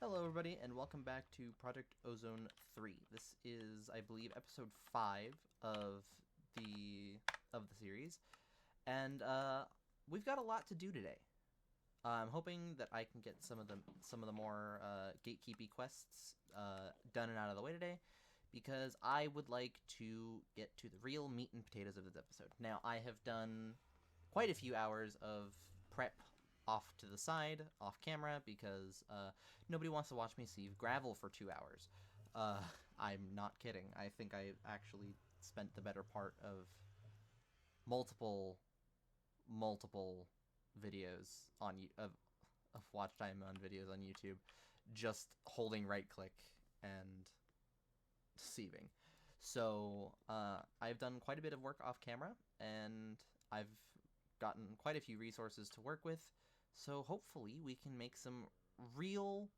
Hello everybody, and welcome back to Project Ozone 3. This is, I believe, episode 5 of the series, and we've got a lot to do today. I'm hoping that I can get some of the more gatekeepy quests done and out of the way today, because I would like to get to the real meat and potatoes of this episode. Now, I have done quite a few hours of prep off to the side, off camera, because nobody wants to watch me sieve gravel for 2 hours. I'm not kidding. I think I actually spent the better part of multiple videos of watch time on videos on YouTube, just holding right click and sieving. So I've done quite a bit of work off camera, and I've gotten quite a few resources to work with. So hopefully we can make some real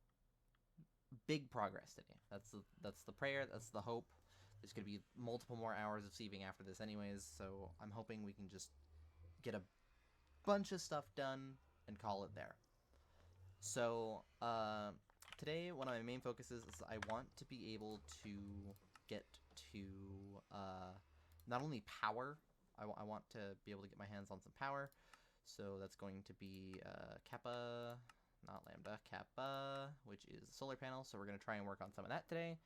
big progress today. That's the prayer. That's the hope. There's going to be multiple more hours of sieving after this anyways, so I'm hoping we can just get a bunch of stuff done and call it there. So today one of my main focuses is I want to be able to get to not only power. I want to be able to get my hands on some power. So that's going to be Kappa, not Lambda, Kappa, which is a solar panel. So we're going to try and work on some of that today.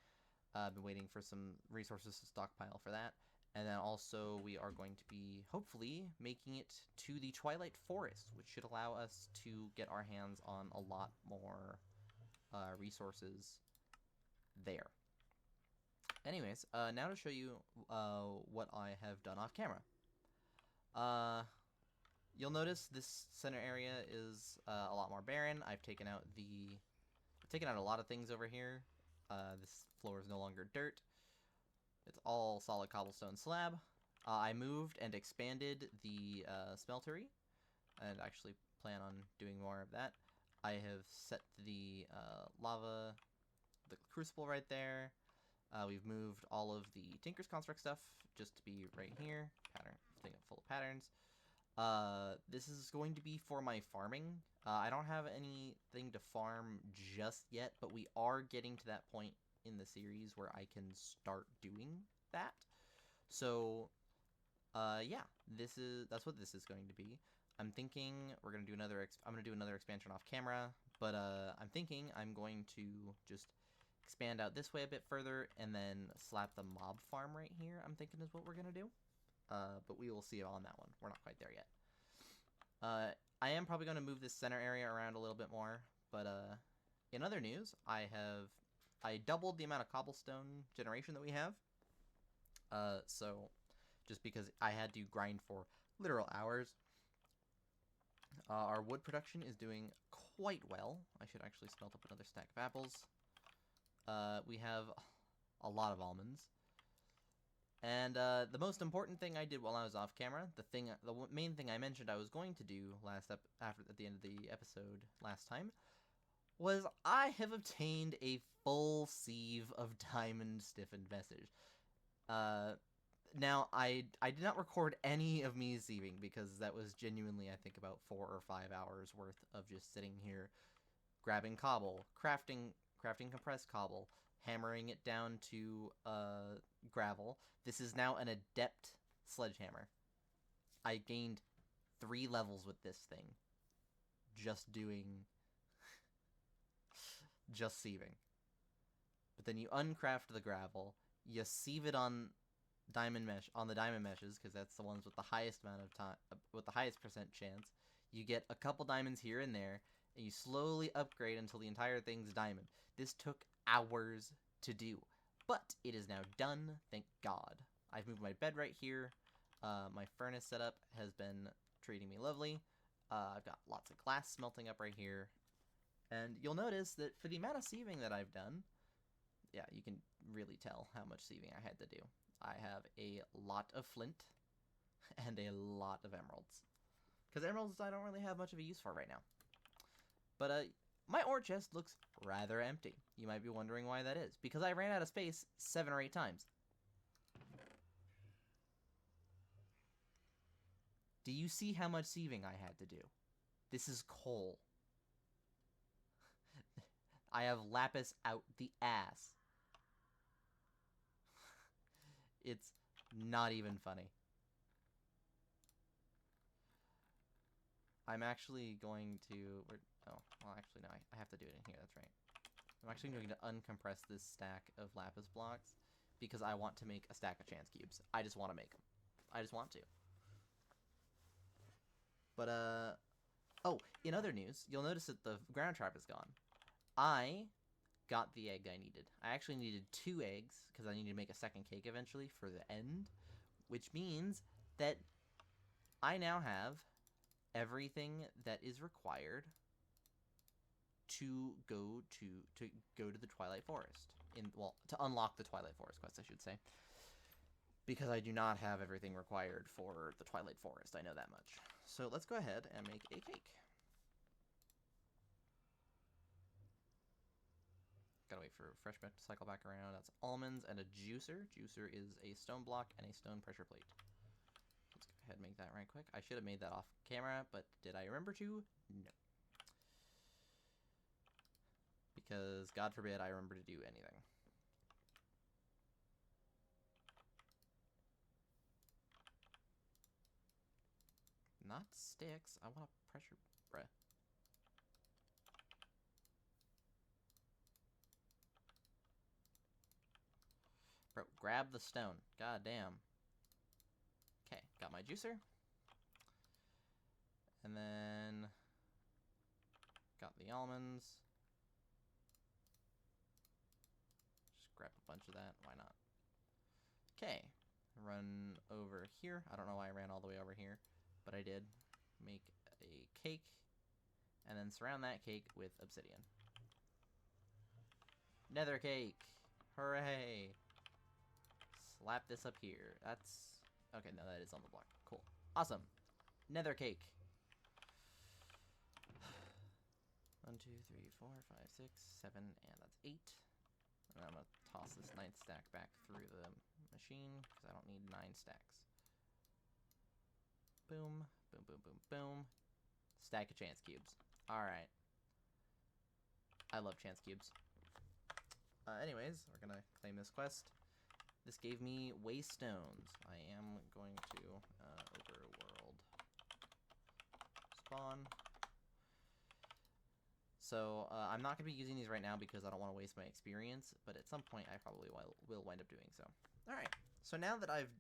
I've been waiting for some resources to stockpile for that. And then also we are going to be, hopefully, making it to the Twilight Forest, which should allow us to get our hands on a lot more resources there. Anyways, now to show you what I have done off camera. You'll notice this center area is a lot more barren. I've taken out a lot of things over here. This floor is no longer dirt. It's all solid cobblestone slab. I moved and expanded the smeltery, and actually plan on doing more of that. I have set the the crucible right there. We've moved all of the Tinker's Construct stuff just to be right here. Thing full of patterns. This is going to be for my farming. I don't have anything to farm just yet, but we are getting to that point in the series where I can start doing that. So, yeah, that's what this is going to be. I'm thinking we're gonna do I'm gonna do another expansion off camera, but I'm thinking I'm going to just expand out this way a bit further and then slap the mob farm right here. I'm thinking is what we're gonna do. But we will see on that one. We're not quite there yet. I am probably going to move this center area around a little bit more, but in other news, I doubled the amount of cobblestone generation that we have. So just because I had to grind for literal hours. Our wood production is doing quite well. I should actually smelt up another stack of apples. We have a lot of almonds. And the most important thing I did while I was off camera, the main thing I mentioned I was going to do at the end of the episode last time, was I have obtained a full sieve of diamond stiffened message. Now I did not record any of me sieving because that was genuinely, I think, about 4 or 5 hours worth of just sitting here, grabbing cobble, crafting compressed cobble, hammering it down to gravel. This is now an adept sledgehammer. I gained 3 levels with this thing. Just sieving. But then you uncraft the gravel, you sieve it on the diamond meshes, because that's the ones with the highest amount of time, with the highest percent chance. You get a couple diamonds here and there, and you slowly upgrade until the entire thing's diamond. This took hours to do, but it is now done, thank God. I've moved my bed right here. My furnace setup has been treating me lovely. I've got lots of glass smelting up right here. And you'll notice that for the amount of sieving that I've done, yeah, you can really tell how much sieving I had to do. I have a lot of flint and a lot of emeralds. Because emeralds I don't really have much of a use for right now. But my ore chest looks rather empty. You might be wondering why that is. Because I ran out of space 7 or 8 times. Do you see how much sieving I had to do? This is coal. I have lapis out the ass. It's not even funny. I'm actually going to... oh, well, actually, no. I have to do it in here. That's right. I'm actually going to uncompress this stack of lapis blocks because I want to make a stack of chance cubes. I just want to make them. I just want to. But, oh, in other news, you'll notice that the ground trap is gone. I got the egg I needed. I actually needed 2 eggs because I needed to make a second cake eventually for the end, which means that I now have everything that is required to go to the Twilight Forest. To unlock the Twilight Forest quest, I should say. Because I do not have everything required for the Twilight Forest, I know that much. So let's go ahead and make a cake. Gotta wait for fresh milk to cycle back around. That's almonds and a juicer. Juicer is a stone block and a stone pressure plate. Let's go ahead and make that right quick. I should have made that off camera, but did I remember to? No. Because, God forbid, I remember to do anything. Not sticks. I want a pressure... bruh. Bro, grab the stone. God damn. Okay, got my juicer. And then... got the almonds. Just grab a bunch of that. Why not? Okay. Run over here. I don't know why I ran all the way over here, but I did. Make a cake. And then surround that cake with obsidian. Nether cake! Hooray! Slap this up here. That's... okay, no, that is on the block. Cool. Awesome. Nether cake. 1, 2, 3, 4, 5, 6, 7, and that's 8. And I'm gonna toss this 9th stack back through the machine, because I don't need 9 stacks. Boom, boom, boom, boom, boom. Stack of chance cubes. Alright. I love chance cubes. Anyways, we're gonna claim this quest. This gave me waste stones. I am going to overworld spawn. So I'm not going to be using these right now because I don't want to waste my experience, but at some point I probably will wind up doing so. Alright, so now that I've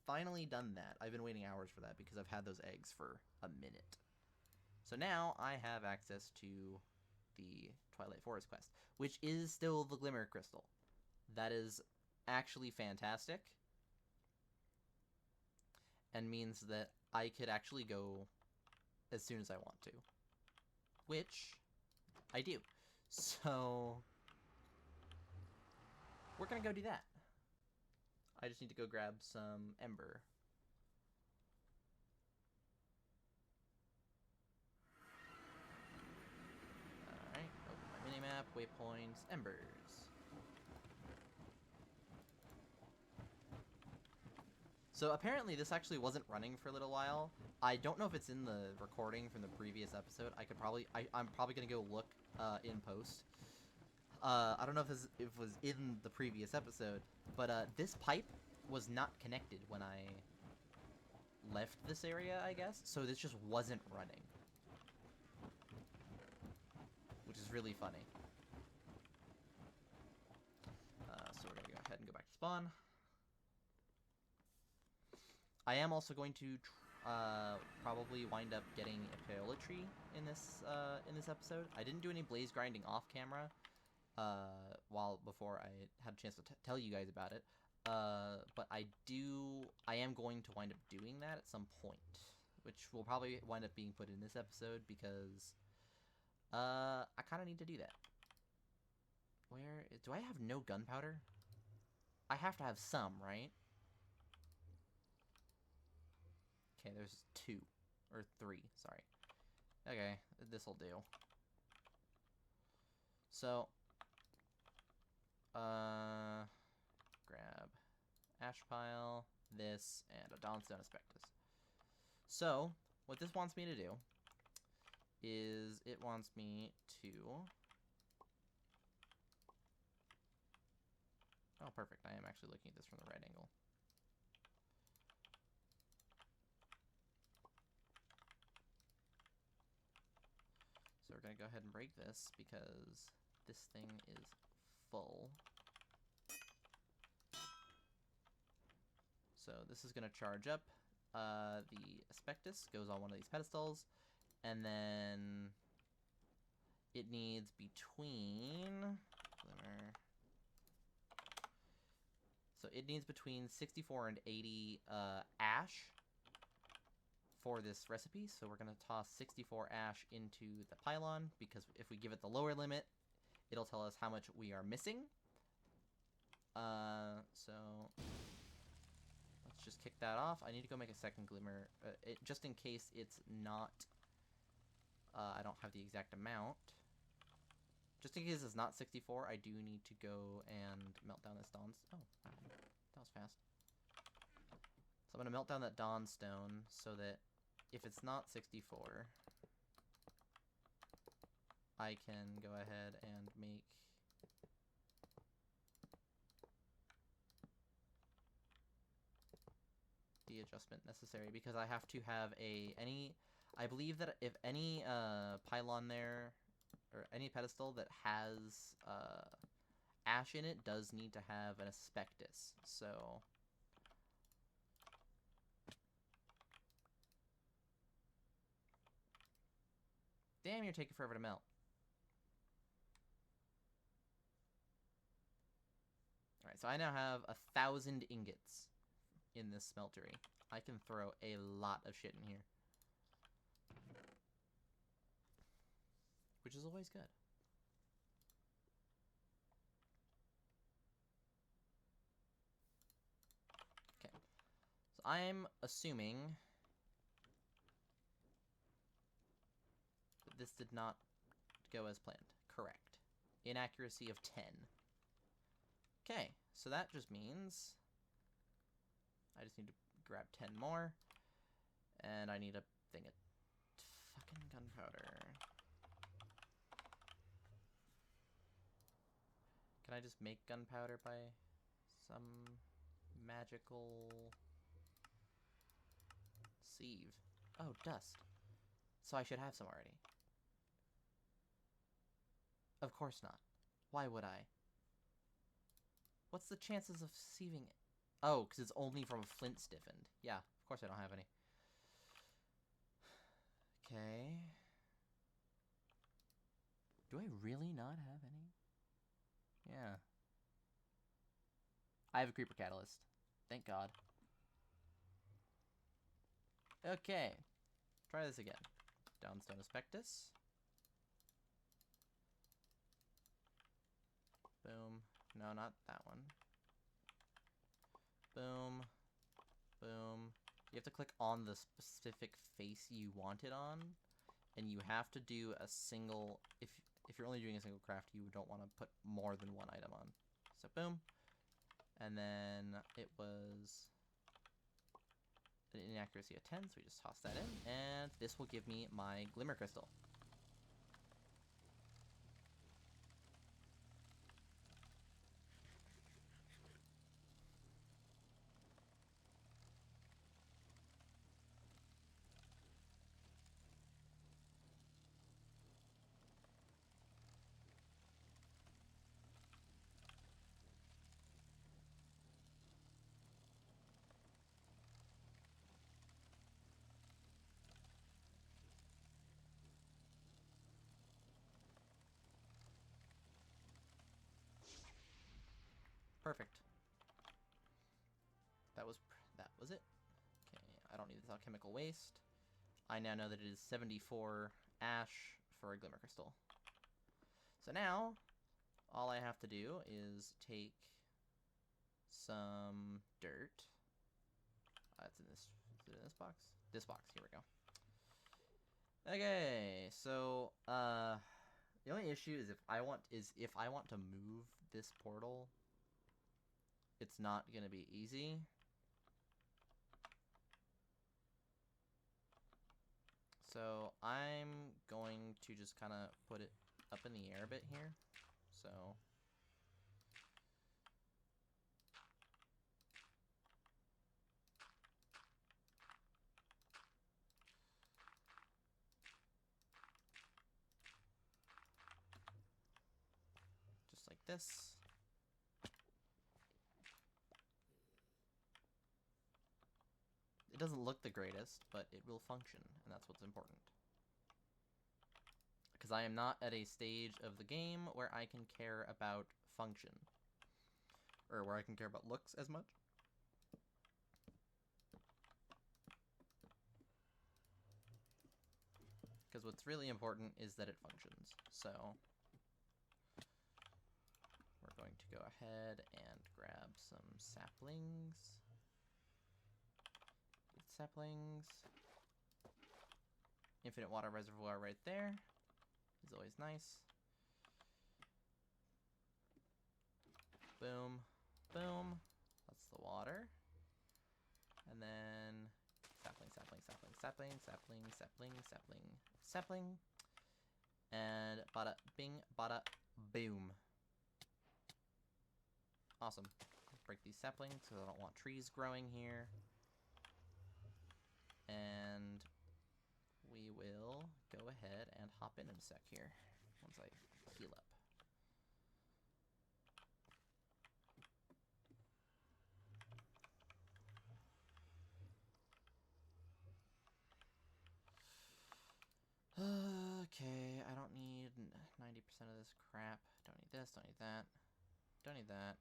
finally done that, I've been waiting hours for that because I've had those eggs for a minute. So now I have access to the Twilight Forest quest, which is still the Glimmer Crystal. That is actually fantastic, and means that I could actually go as soon as I want to, which I do. So we're gonna go do that. I just need to go grab some ember. Alright, open my minimap, waypoints, embers. So apparently this actually wasn't running for a little while. I don't know if it's in the recording from the previous episode. I'm probably gonna go look in post. I don't know if it was in the previous episode, but this pipe was not connected when I left this area, I guess. So this just wasn't running, which is really funny. So we're gonna go ahead and go back to spawn. I am also going to probably wind up getting a paola tree in this episode. I didn't do any blaze grinding off camera before I had a chance to tell you guys about it. But I am going to wind up doing that at some point, which will probably wind up being put in this episode because I kind of need to do that. Do I have no gunpowder? I have to have some, right? Okay, there's 2. Or 3, sorry. Okay, this'll do. So, grab ash pile, this, and a dawnstone aspectus. So, what this wants me to do is it wants me to Oh, perfect. I am actually looking at this from the right angle. So we're going to go ahead and break this because this thing is full. So this is going to charge up. The Aspectus goes on one of these pedestals, and then it needs between... So it needs between 64 and 80 ash for this recipe. So we're going to toss 64 ash into the pylon, because if we give it the lower limit, it'll tell us how much we are missing. So let's just kick that off. I need to go make a second glimmer, just in case it's not... I don't have the exact amount. Just in case it's not 64, I do need to go and melt down this Dawn... Oh, wow. That was fast. So I'm going to melt down that Dawn Stone so that if it's not 64, I can go ahead and make... the adjustment necessary, because I have to have I believe that if any pylon there, or any pedestal that has ash in it, does need to have an Aspectus. So damn, you're taking forever to melt. Alright, so I now have 1,000 ingots in this smeltery. I can throw a lot of shit in here, which is always good. Okay, so I'm assuming that this did not go as planned. Correct. Inaccuracy of 10. Okay, so that just means I just need to grab 10 more, and I need a thing of fucking gunpowder. Can I just make gunpowder by some magical sieve? Oh, dust. So I should have some already. Of course not. Why would I? What's the chances of sieving it? Oh, because it's only from flint stiffened. Yeah, of course I don't have any. Okay. Do I really not have any? Yeah. I have a creeper catalyst. Thank God. Okay. Try this again. Downstone Aspectus. Boom. No, not that one. Boom. Boom. You have to click on the specific face you want it on, and you have to do a single... If you're only doing a single craft, you don't want to put more than one item on. So boom. And then it was an inaccuracy of 10, so we just toss that in, and this will give me my Glimmer Crystal. Perfect. That was it. Okay, I don't need this alchemical waste. I now know that it is 74 ash for a Glimmer Crystal. So now, all I have to do is take some dirt. It's in this. Is it in this box? This box. Here we go. Okay, so the only issue is if I want to move this portal, it's not gonna be easy. So I'm going to just kind of put it up in the air a bit here. So this. It doesn't look the greatest, but it will function, and that's what's important. Because I am not at a stage of the game where I can care about function. Or where I can care about looks as much. Because what's really important is that it functions. So we're going to go ahead and grab some saplings. Saplings. Infinite water reservoir right there is always nice. Boom, boom. That's the water. And then sapling, sapling, sapling, sapling, sapling, sapling, sapling, sapling. And bada bing, bada boom. Awesome. Break these saplings because I don't want trees growing here. And we will go ahead and hop in a sec here once I heal up. Okay, I don't need 90% of this crap. Don't need this, don't need that. Don't need that.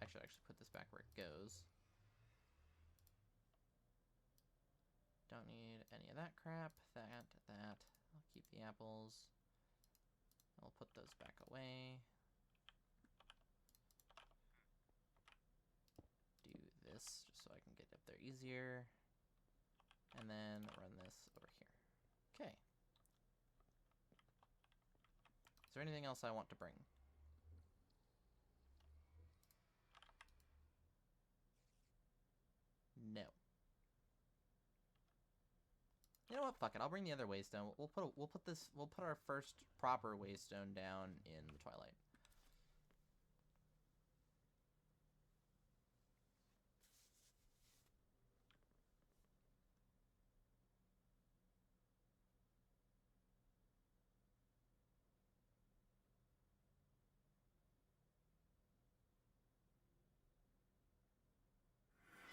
I should actually put this back where it goes. Don't need any of that crap. That. I'll keep the apples. I'll put those back away. Do this just so I can get up there easier. And then run this over here. Okay. Is there anything else I want to bring? No. You know what? Fuck it. I'll bring the other waystone. We'll put our first proper waystone down in the Twilight.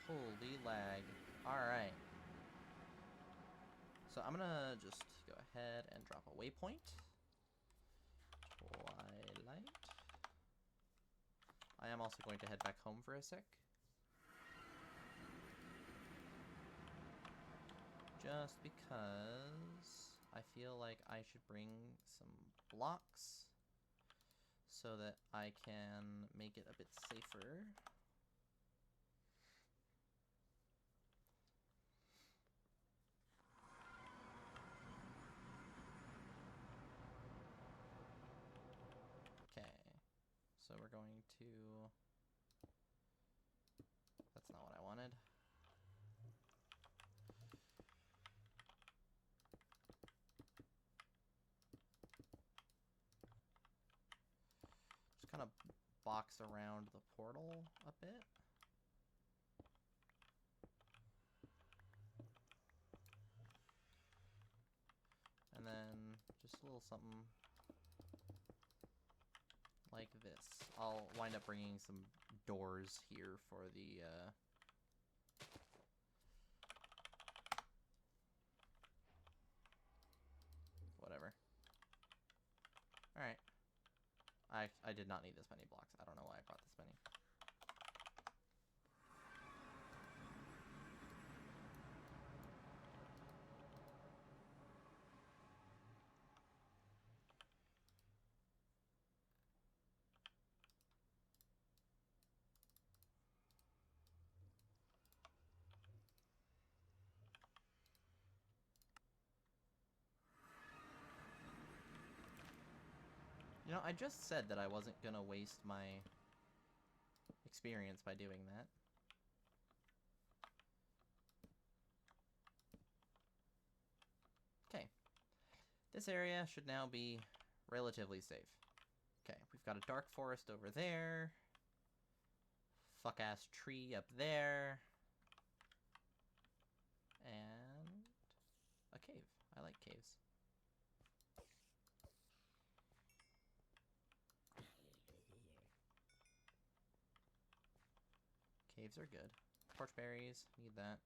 Holy lag. Alright. So I'm gonna just go ahead and drop a waypoint. Twilight. I am also going to head back home for a sec. Just because I feel like I should bring some blocks so that I can make it a bit safer. So we're going to... That's not what I wanted. Just kind of box around the portal a bit. And then just a little something like this. I'll wind up bringing some doors here for the, whatever. Alright. I did not need this many blocks. I don't know why I brought this many. You know, I just said that I wasn't gonna waste my experience by doing that. Okay. This area should now be relatively safe. Okay, we've got a dark forest over there. Fuck-ass tree up there. And a cave. I like caves. Caves are good. Torch berries, need that.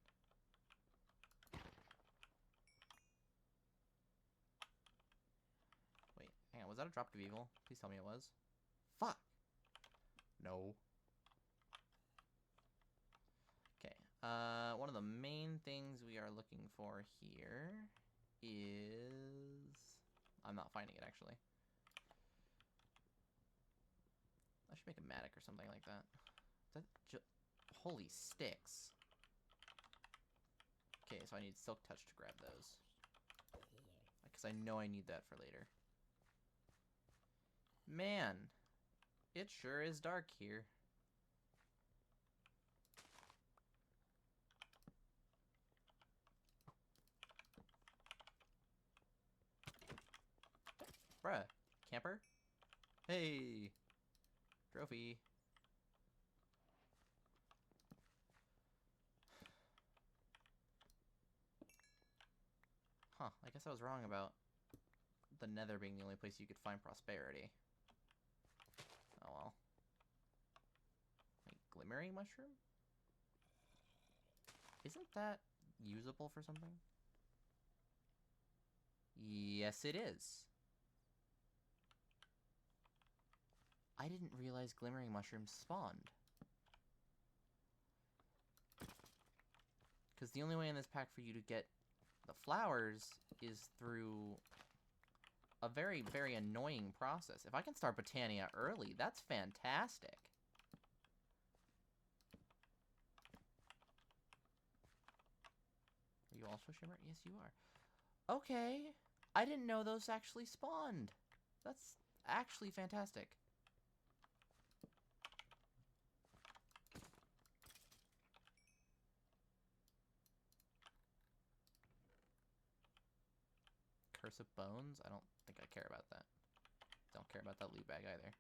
Wait, hang on, was that a drop of evil? Please tell me it was. Fuck! No. Okay, one of the main things we are looking for here is... I'm not finding it, actually. I should make a Matic or something like that. Holy sticks. Okay, so I need Silk Touch to grab those. Because I know I need that for later. Man, it sure is dark here. Bruh, camper? Hey! Trophy. Huh, I guess I was wrong about the Nether being the only place you could find prosperity. Oh well. Wait, glimmering mushroom? Isn't that usable for something? Yes, it is. I didn't realize glimmering mushrooms spawned. Because the only way in this pack for you to get the flowers is through a very, very annoying process. If I can start Botania early, that's fantastic. Are you also Shimmer? Yes, you are. Okay. I didn't know those actually spawned. That's actually fantastic. Curse of Bones? I don't think I care about that. Don't care about that loot bag either.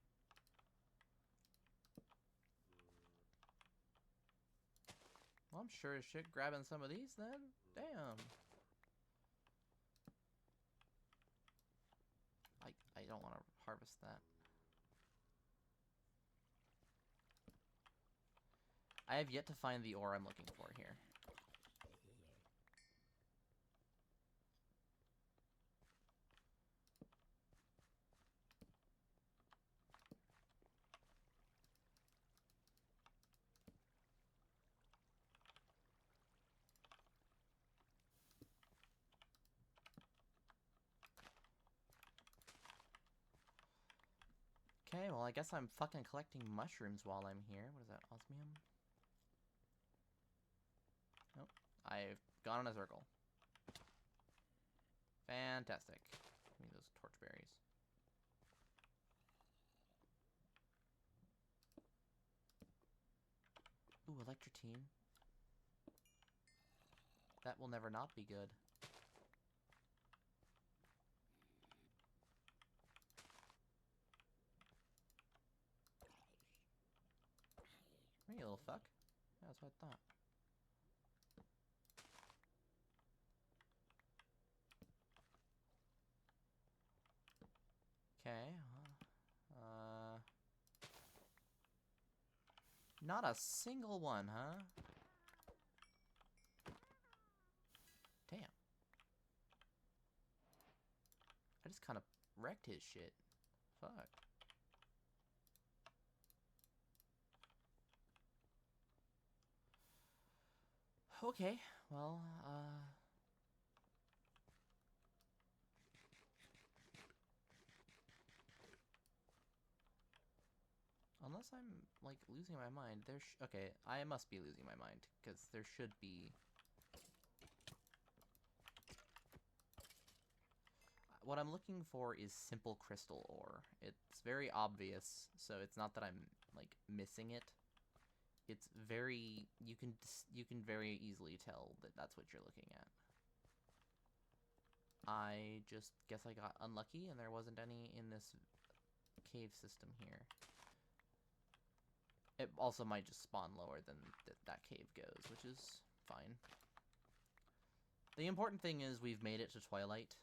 Well, I'm sure as shit grabbing some of these then. Damn. I don't want to harvest that. I have yet to find the ore I'm looking for here. Okay, well I guess I'm fucking collecting mushrooms while I'm here. What is that, osmium? Nope. I've gone in a circle. Fantastic. Give me those torch berries. Ooh, electrotine. That will never not be good. Hey, you little fuck. Yeah, that's what I thought. Okay. Not a single one, huh? Damn. I just kind of wrecked his shit. Fuck. Okay, well, unless I'm, like, losing my mind, okay, I must be losing my mind, because there should be... What I'm looking for is simple crystal ore. It's very obvious, so it's not that I'm, like, missing it. It's very... You can very easily tell that that's what you're looking at. I just guess I got unlucky, and there wasn't any in this cave system here. It also might just spawn lower than that cave goes, which is fine. The important thing is we've made it to Twilight.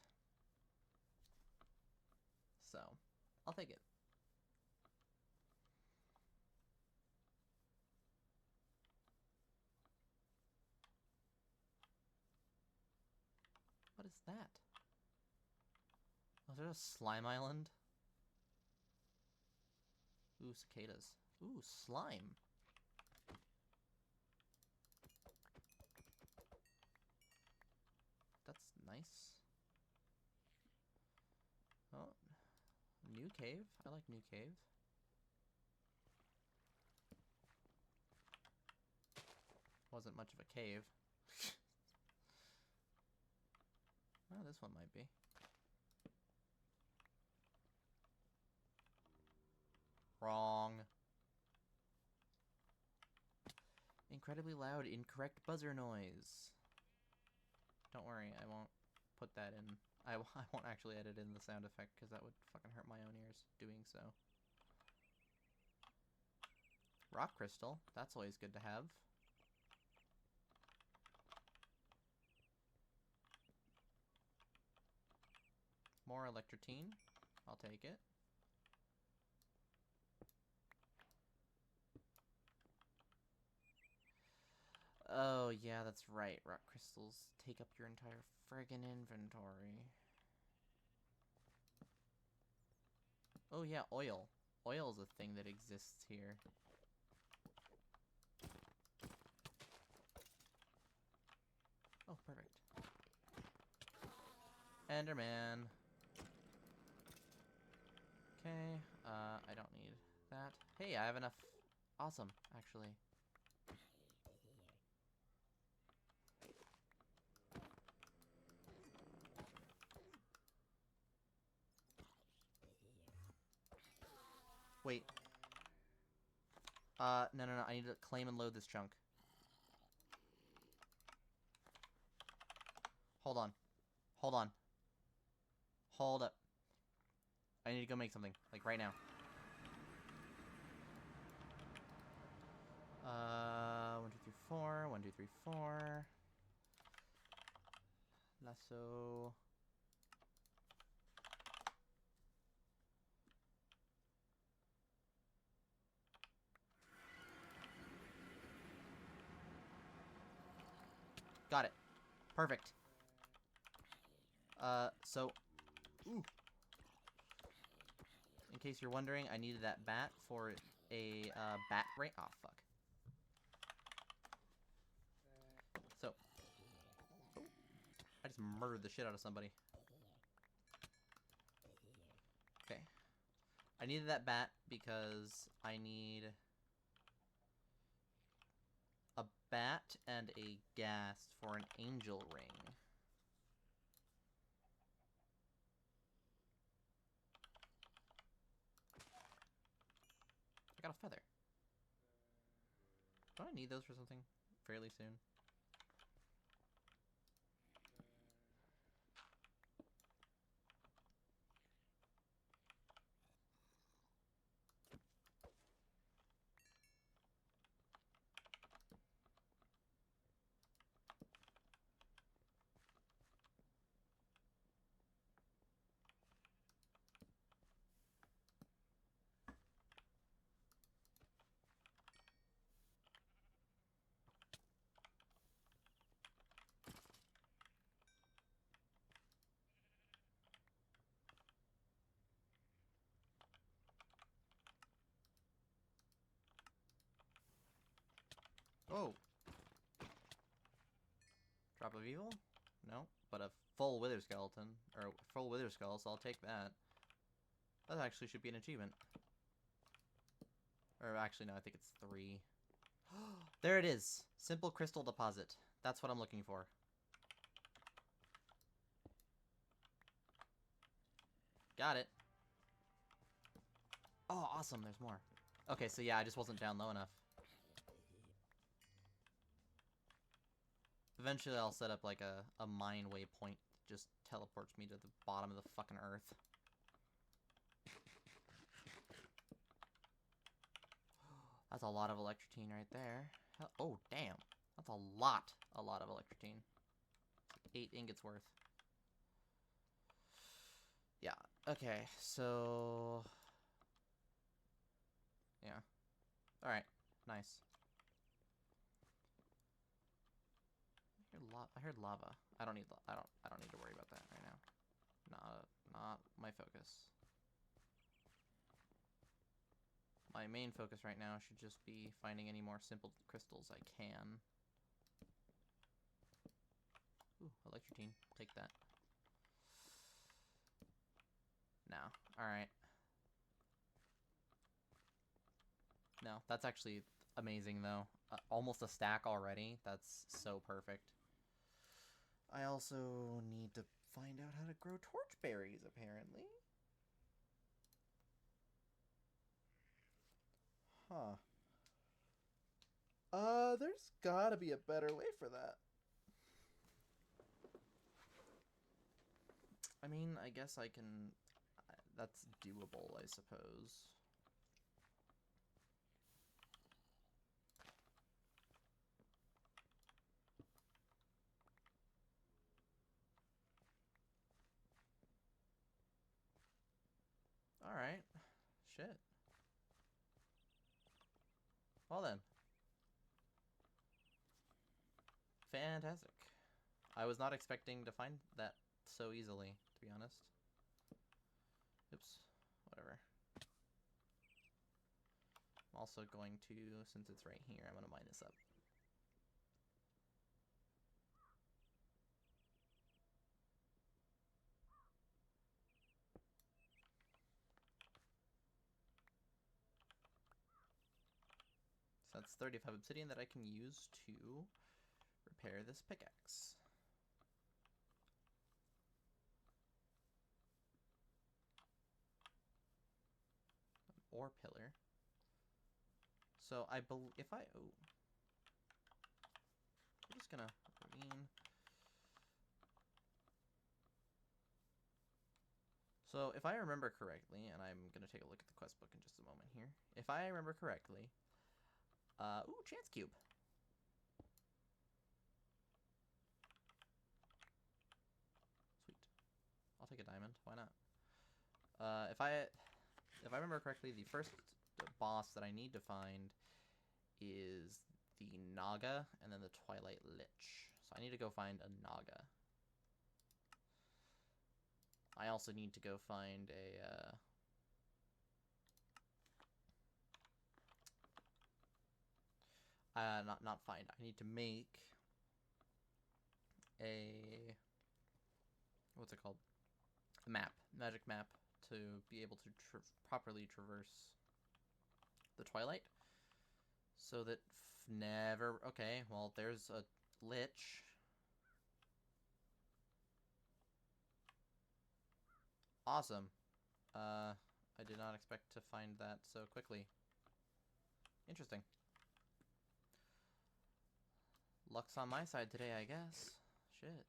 So, I'll take it. What's that? Oh, is there a slime island? Ooh, cicadas. Ooh, slime. That's nice. Oh, new cave. I like new cave. Wasn't much of a cave. Oh, this one might be. Wrong. Incredibly loud, incorrect buzzer noise. Don't worry, I won't put that in. I won't actually edit in the sound effect because that would fucking hurt my own ears doing so. Rock crystal, that's always good to have. More electrotine, I'll take it. Oh, yeah, that's right. Rock crystals take up your entire friggin' inventory. Oh, yeah, oil. Oil is a thing that exists here. Oh, perfect. Enderman. Okay, I don't need that. Hey, I have enough. Awesome, actually. Wait. No, I need to claim and load this chunk. Hold on. Hold on. Hold up. I need to go make something, like right now. 1, 2, 3, 4. 1, 2, 3, 4. Lasso. Got it. Perfect. So, ooh. In case you're wondering, I needed that bat for a, bat ring. Oh, fuck. So, I just murdered the shit out of somebody. Okay. I needed that bat because I need a bat and a ghast for an angel ring. I got a feather. Do I need those for something fairly soon? Oh! Drop of evil? No, but a full wither skeleton. Or full wither skull, so I'll take that. That actually should be an achievement. Or actually, no, I think it's 3. There it is! Simple crystal deposit. That's what I'm looking for. Got it. Oh, awesome, there's more. Okay, so yeah, I just wasn't down low enough. Eventually I'll set up like a mine waypoint that just teleports me to the bottom of the fucking earth. That's a lot of electrotine right there. Oh, damn. That's a lot of electrotine. 8 ingots worth. Yeah, okay, so... yeah. Alright, nice. I hear I heard lava. I don't need I don't need to worry about that right now. Not my focus. My main focus right now should just be finding any more simple crystals I can. Ooh, electrotine. Take that. No. Alright. No, that's actually amazing, though. Almost a stack already. That's so perfect. I also need to find out how to grow torch berries, apparently. Huh. There's gotta be a better way for that. I mean, I guess I can... That's doable, I suppose. Alright. Shit. Well then. Fantastic. I was not expecting to find that so easily, to be honest. Oops. Whatever. I'm also going to, since it's right here, I'm going to mine this up. So that's 35 obsidian that I can use to repair this pickaxe. Ore pillar. So I believe if I I'm just gonna ravine. So if I remember correctly, and I'm gonna take a look at the quest book in just a moment here. If I remember correctly, ooh, chance cube. Sweet. I'll take a diamond. Why not? If I remember correctly, the first boss that I need to find is the Naga and then the Twilight Lich. So I need to go find a Naga. I also need to go find a not find. I need to make a what's it called? A map, magic map, to be able to properly traverse the Twilight. So that never... Okay, well, there's a Lich. Awesome. I did not expect to find that so quickly. Interesting. Luck's on my side today, I guess. Shit.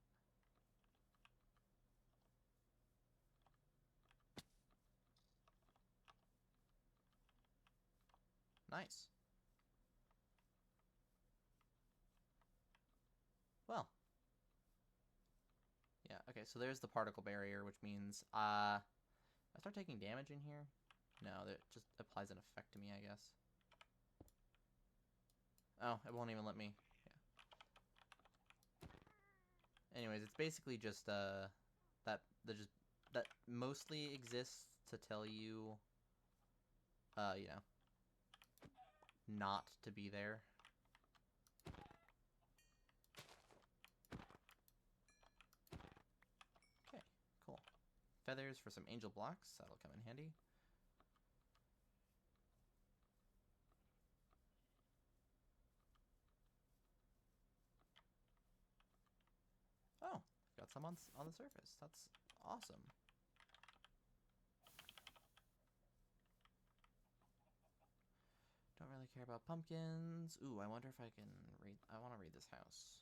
Nice. Well. Yeah, okay, so there's the particle barrier, which means, I start taking damage in here? No, that just applies an effect to me, I guess. Oh, it won't even let me. Yeah. Anyways, it's basically just, that mostly exists to tell you, you know, not to be there. Okay, cool. Feathers for some angel blocks, that'll come in handy. Oh, got some on the surface. That's awesome. Don't really care about pumpkins. Ooh, I wonder if I can read... I want to read this house.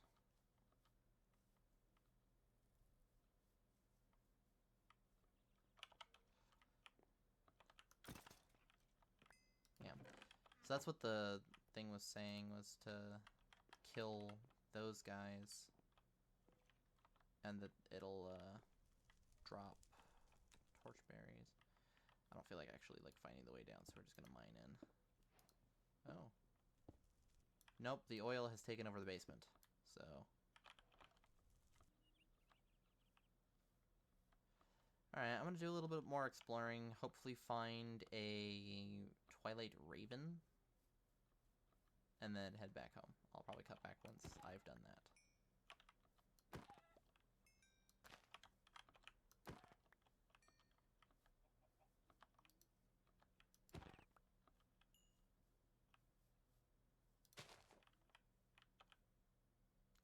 Yeah. So that's what the thing was saying, was to kill those guys. And that it'll, drop torch berries. I don't feel like actually, like, finding the way down, so we're just gonna mine in. Oh. Nope, the oil has taken over the basement. So, Alright, I'm gonna do a little bit more exploring. Hopefully find a Twilight Raven. And then head back home. I'll probably cut back once I've done that.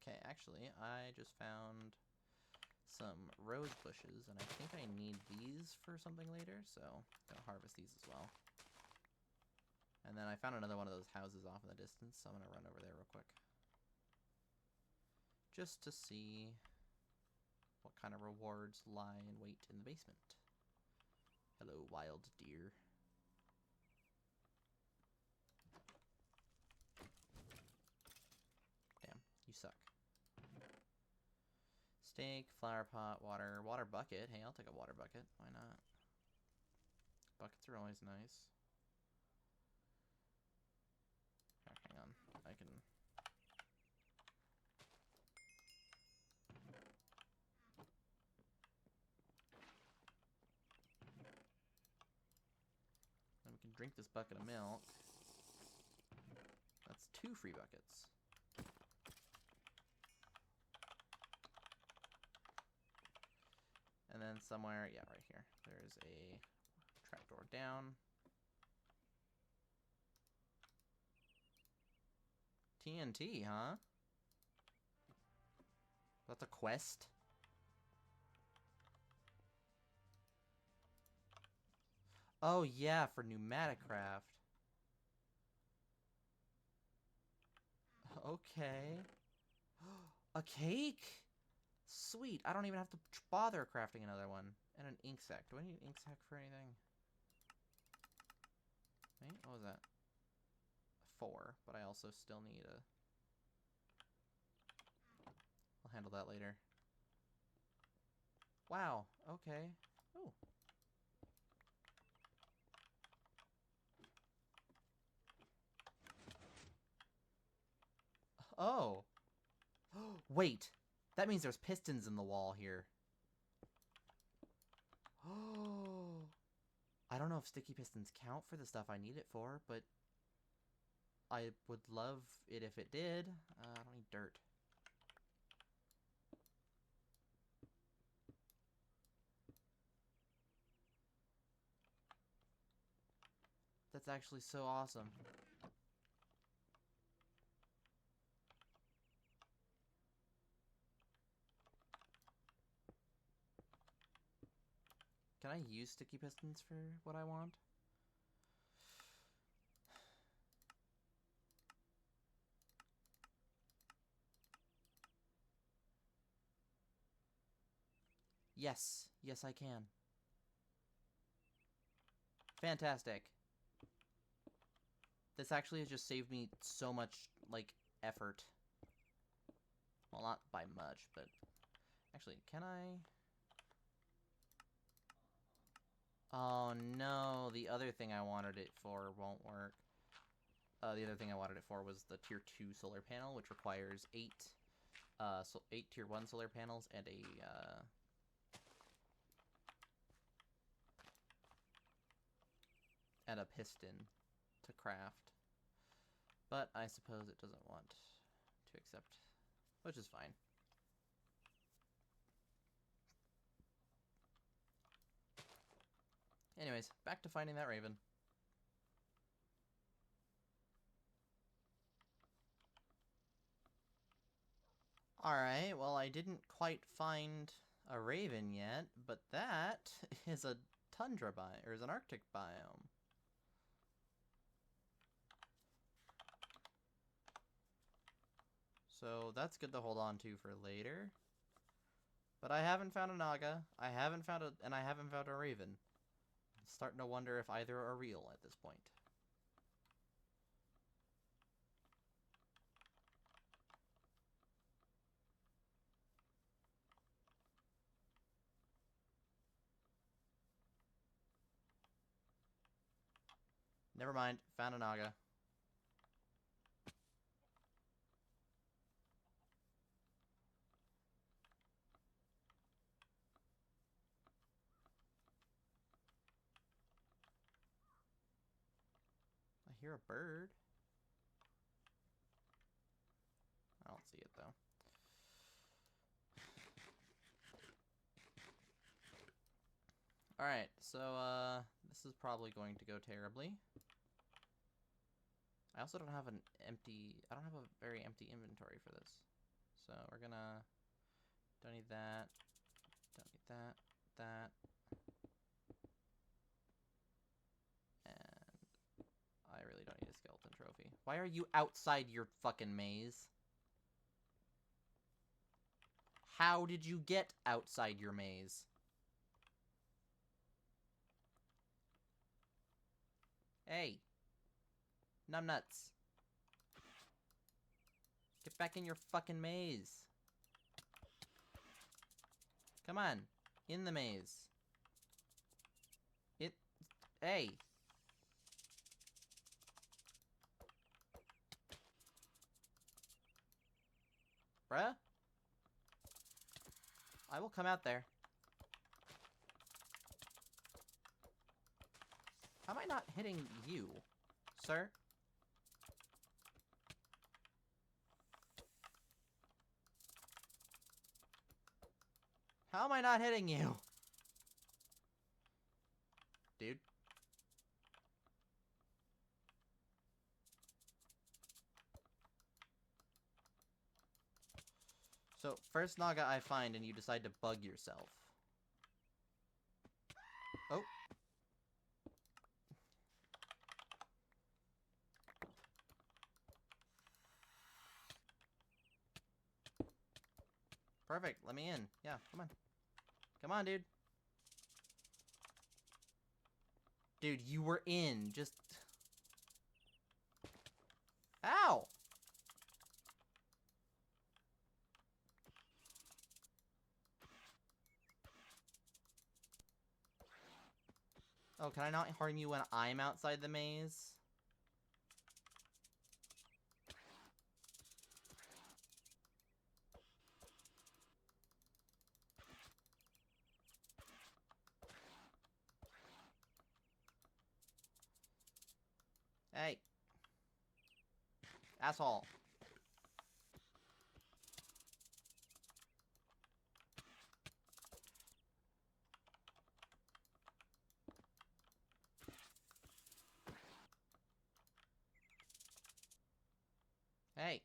Okay, actually, I just found some rose bushes, and I think I need these for something later, so I'm gonna harvest these as well. And then I found another one of those houses off in the distance, so I'm gonna run over there real quick. Just to see what kind of rewards lie in wait in the basement. Hello, wild deer. Damn, you suck. Steak, flower pot, water bucket. Hey, I'll take a water bucket. Why not? Buckets are always nice. Right, hang on. I can... Then we can drink this bucket of milk. That's 2 free buckets. And then somewhere, yeah, right here, there's a trapdoor down. TNT, huh? That's a quest? Oh, yeah, for pneumatic craft. Okay. A cake? Sweet. I don't even have to bother crafting another one. And an ink sac. Do I need an ink sac for anything? Wait, what was that? 4, but I also still need a... I'll handle that later. Wow, okay. Oh. Oh. Wait. That means there's pistons in the wall here. Oh. I don't know if sticky pistons count for the stuff I need it for, but I would love it if it did. I don't need dirt. That's actually so awesome. Can I use sticky pistons for what I want? Yes. Yes, I can. Fantastic. This actually has just saved me so much, like, effort. Well, not by much, but... Actually, can I... Oh, no. The other thing I wanted it for won't work. The other thing I wanted it for was the Tier 2 solar panel, which requires 8 Tier 1 solar panels and a piston to craft. But I suppose it doesn't want to accept, which is fine. Anyways, back to finding that raven. Alright, well, I didn't quite find a raven yet, but that is a tundra biome, or is an Arctic biome. So that's good to hold on to for later. But I haven't found a naga, I haven't found a raven. I'm starting to wonder if either are real at this point. Never mind, found a naga. hear a bird. I don't see it, though. Alright, so, this is probably going to go terribly. I also don't have I don't have a very empty inventory for this. So, we're gonna... Don't need that. Don't need that. That. And... I really don't need a skeleton trophy. Why are you outside your fucking maze? How did you get outside your maze? Hey. Numbnuts. Get back in your fucking maze. Come on. In the maze. Hey. Bruh? I will come out there. How am I not hitting you, sir? How am I not hitting you? Dude. So, first Naga I find and you decide to bug yourself. Oh. Perfect, let me in. Yeah, come on. Come on, dude. Dude, you were in. Just... Ow! Oh, can I not harm you when I'm outside the maze? Hey. Asshole. Hey.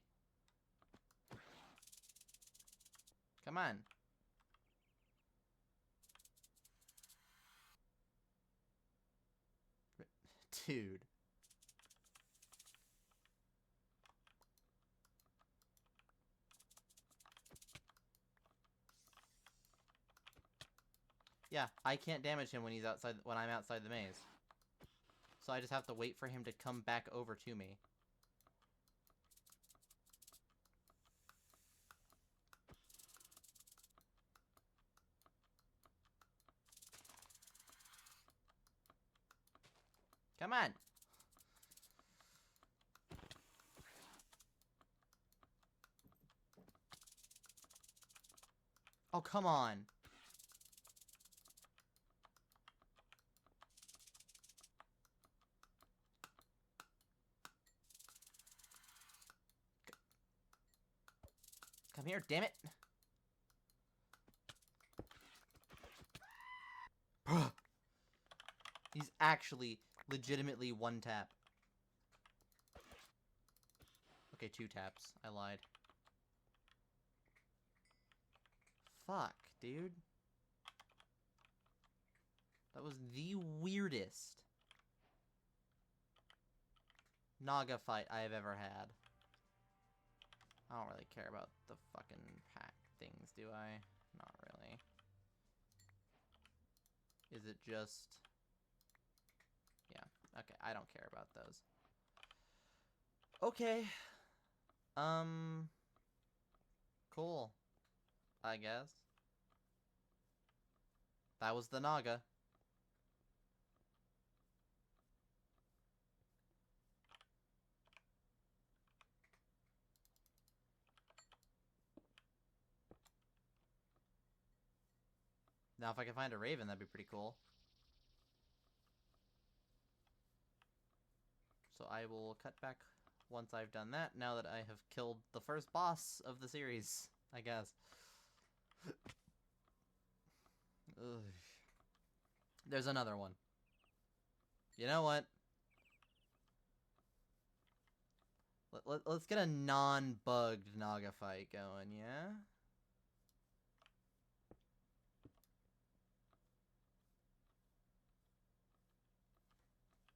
Come on. Dude. Yeah, I can't damage him when I'm outside the maze. So I just have to wait for him to come back over to me. Come on! Oh, come on! Come here, damn it! He's actually legitimately one tap. Okay, 2 taps. I lied. Fuck, dude. That was the weirdest Naga fight I have ever had. I don't really care about the fucking pack things, do I? Not really. Is it just... Yeah, okay, I don't care about those. Okay. Cool. I guess. That was the Naga. Now if I can find a Raven, that'd be pretty cool. So I will cut back once I've done that, now that I have killed the first boss of the series, I guess. Ugh. There's another one. You know what? Let's get a non-bugged Naga fight going, yeah?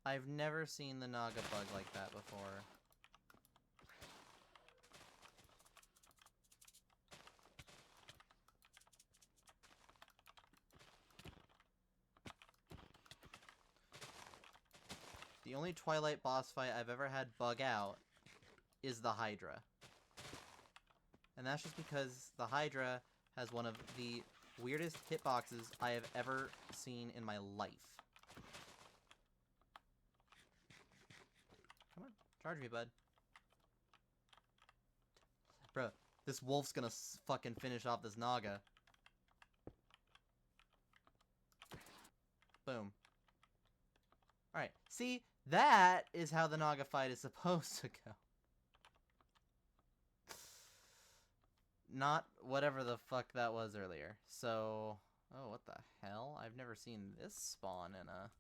I've never seen the Naga bug like that before. The only Twilight boss fight I've ever had bug out is the Hydra. And that's just because the Hydra has one of the weirdest hitboxes I have ever seen in my life. Come on, charge me, bud. Bruh, this wolf's gonna fucking finish off this Naga. Boom. Alright, see? That is how the Naga fight is supposed to go. Not whatever the fuck that was earlier. So, oh, what the hell? I've never seen this spawn in a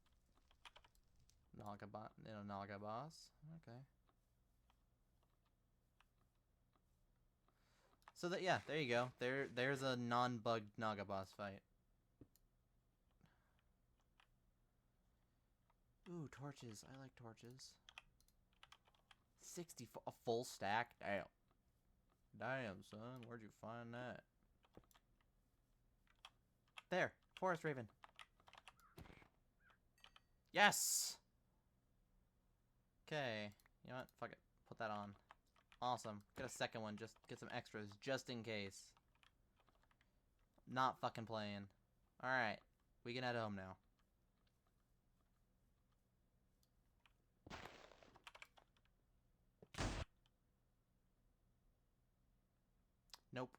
Naga boss. Okay. So that, yeah, there you go. There's a non-bugged Naga boss fight. Ooh, torches. I like torches. 60 a full stack. Damn. Damn, son. Where'd you find that? There. Forest Raven. Yes! Okay. You know what? Fuck it. Put that on. Awesome. Get a second one. Just get some extras. Just in case. Not fucking playing. Alright. We can head home now. Nope.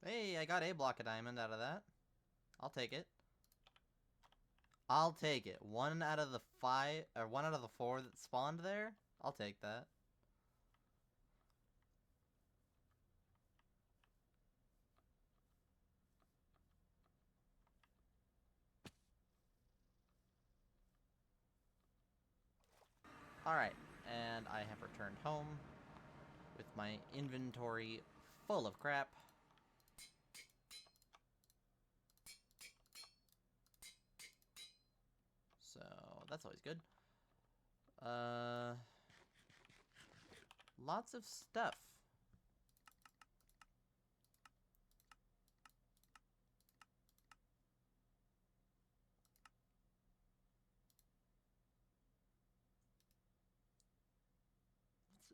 Hey, I got a block of diamond out of that. I'll take it. I'll take it. 1 out of the 5, or 1 out of the 4 that spawned there? I'll take that. Alright, and I have returned home with my inventory full of crap. So, that's always good. Lots of stuff.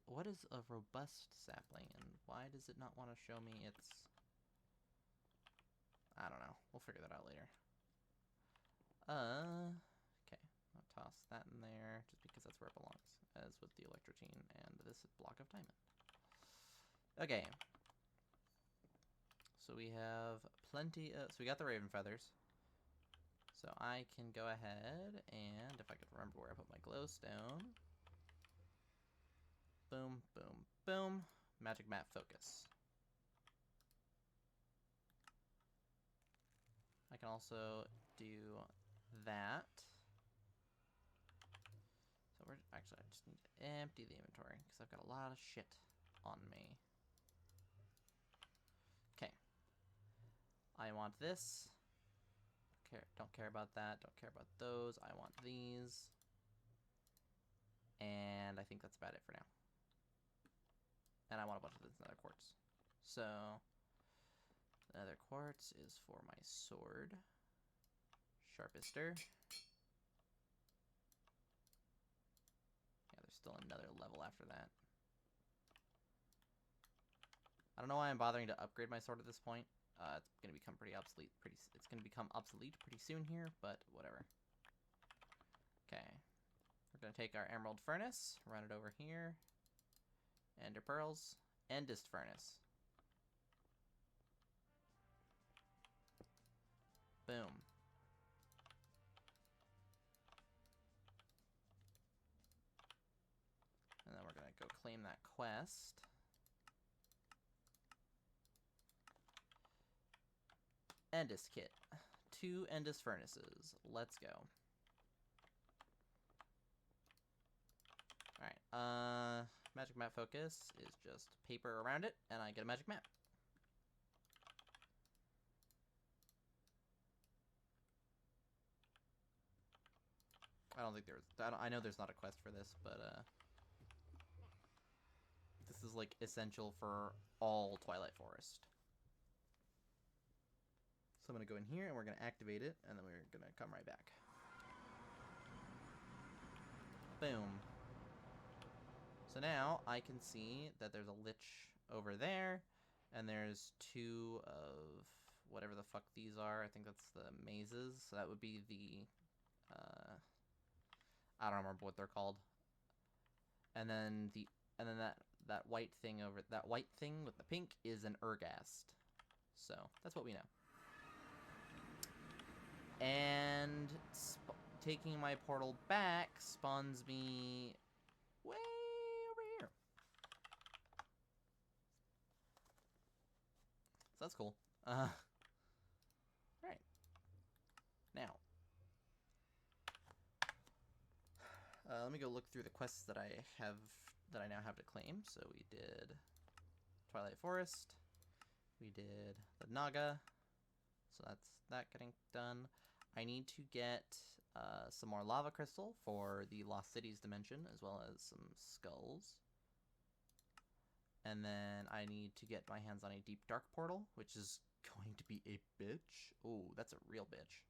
What is a robust sapling, and why does it not want to show me its... I don't know. We'll figure that out later. Okay. I'll toss that in there, just because that's where it belongs, as with the electrotine and this block of diamond. Okay. So we have plenty of... So we got the raven feathers. So I can go ahead and, if I could remember where I put my glowstone... Boom, boom, boom. Magic map focus. I can also do that. So we're actually, I just need to empty the inventory because I've got a lot of shit on me. Okay. I want this. Don't care about that. Don't care about those. I want these. And I think that's about it for now. And I want a bunch of this nether quartz. So, nether quartz is for my sword. Sharpister. Yeah, there's still another level after that. I don't know why I'm bothering to upgrade my sword at this point. It's gonna become pretty obsolete. It's gonna become obsolete pretty soon here, but whatever. Okay, We're going to take our emerald furnace, run it over here. Ender pearls. Endest furnace. Boom. And then we're going to go claim that quest. Endest kit. 2 Endest furnaces. Let's go. Alright, magic map focus is just paper around it, and I get a magic map. I don't think there's... I know there's not a quest for this, but, this is, like, essential for all Twilight Forest. So I'm going to go in here, and we're going to activate it, and then we're going to come right back. Boom. So now I can see that there's a lich over there, and there's 2 of whatever the fuck these are. I think that's the mazes. So that would be the... I don't remember what they're called. And then that white thing with the pink is an Urghast. So that's what we know. And taking my portal back spawns me way over here. So that's cool. Right. Now. Let me go look through the quests that I now have to claim. So we did Twilight Forest. We did the Naga. So that's that getting done. I need to get some more lava crystal for the Lost Cities dimension, as well as some skulls. And then I need to get my hands on a deep dark portal, which is going to be a bitch. Oh, that's a real bitch.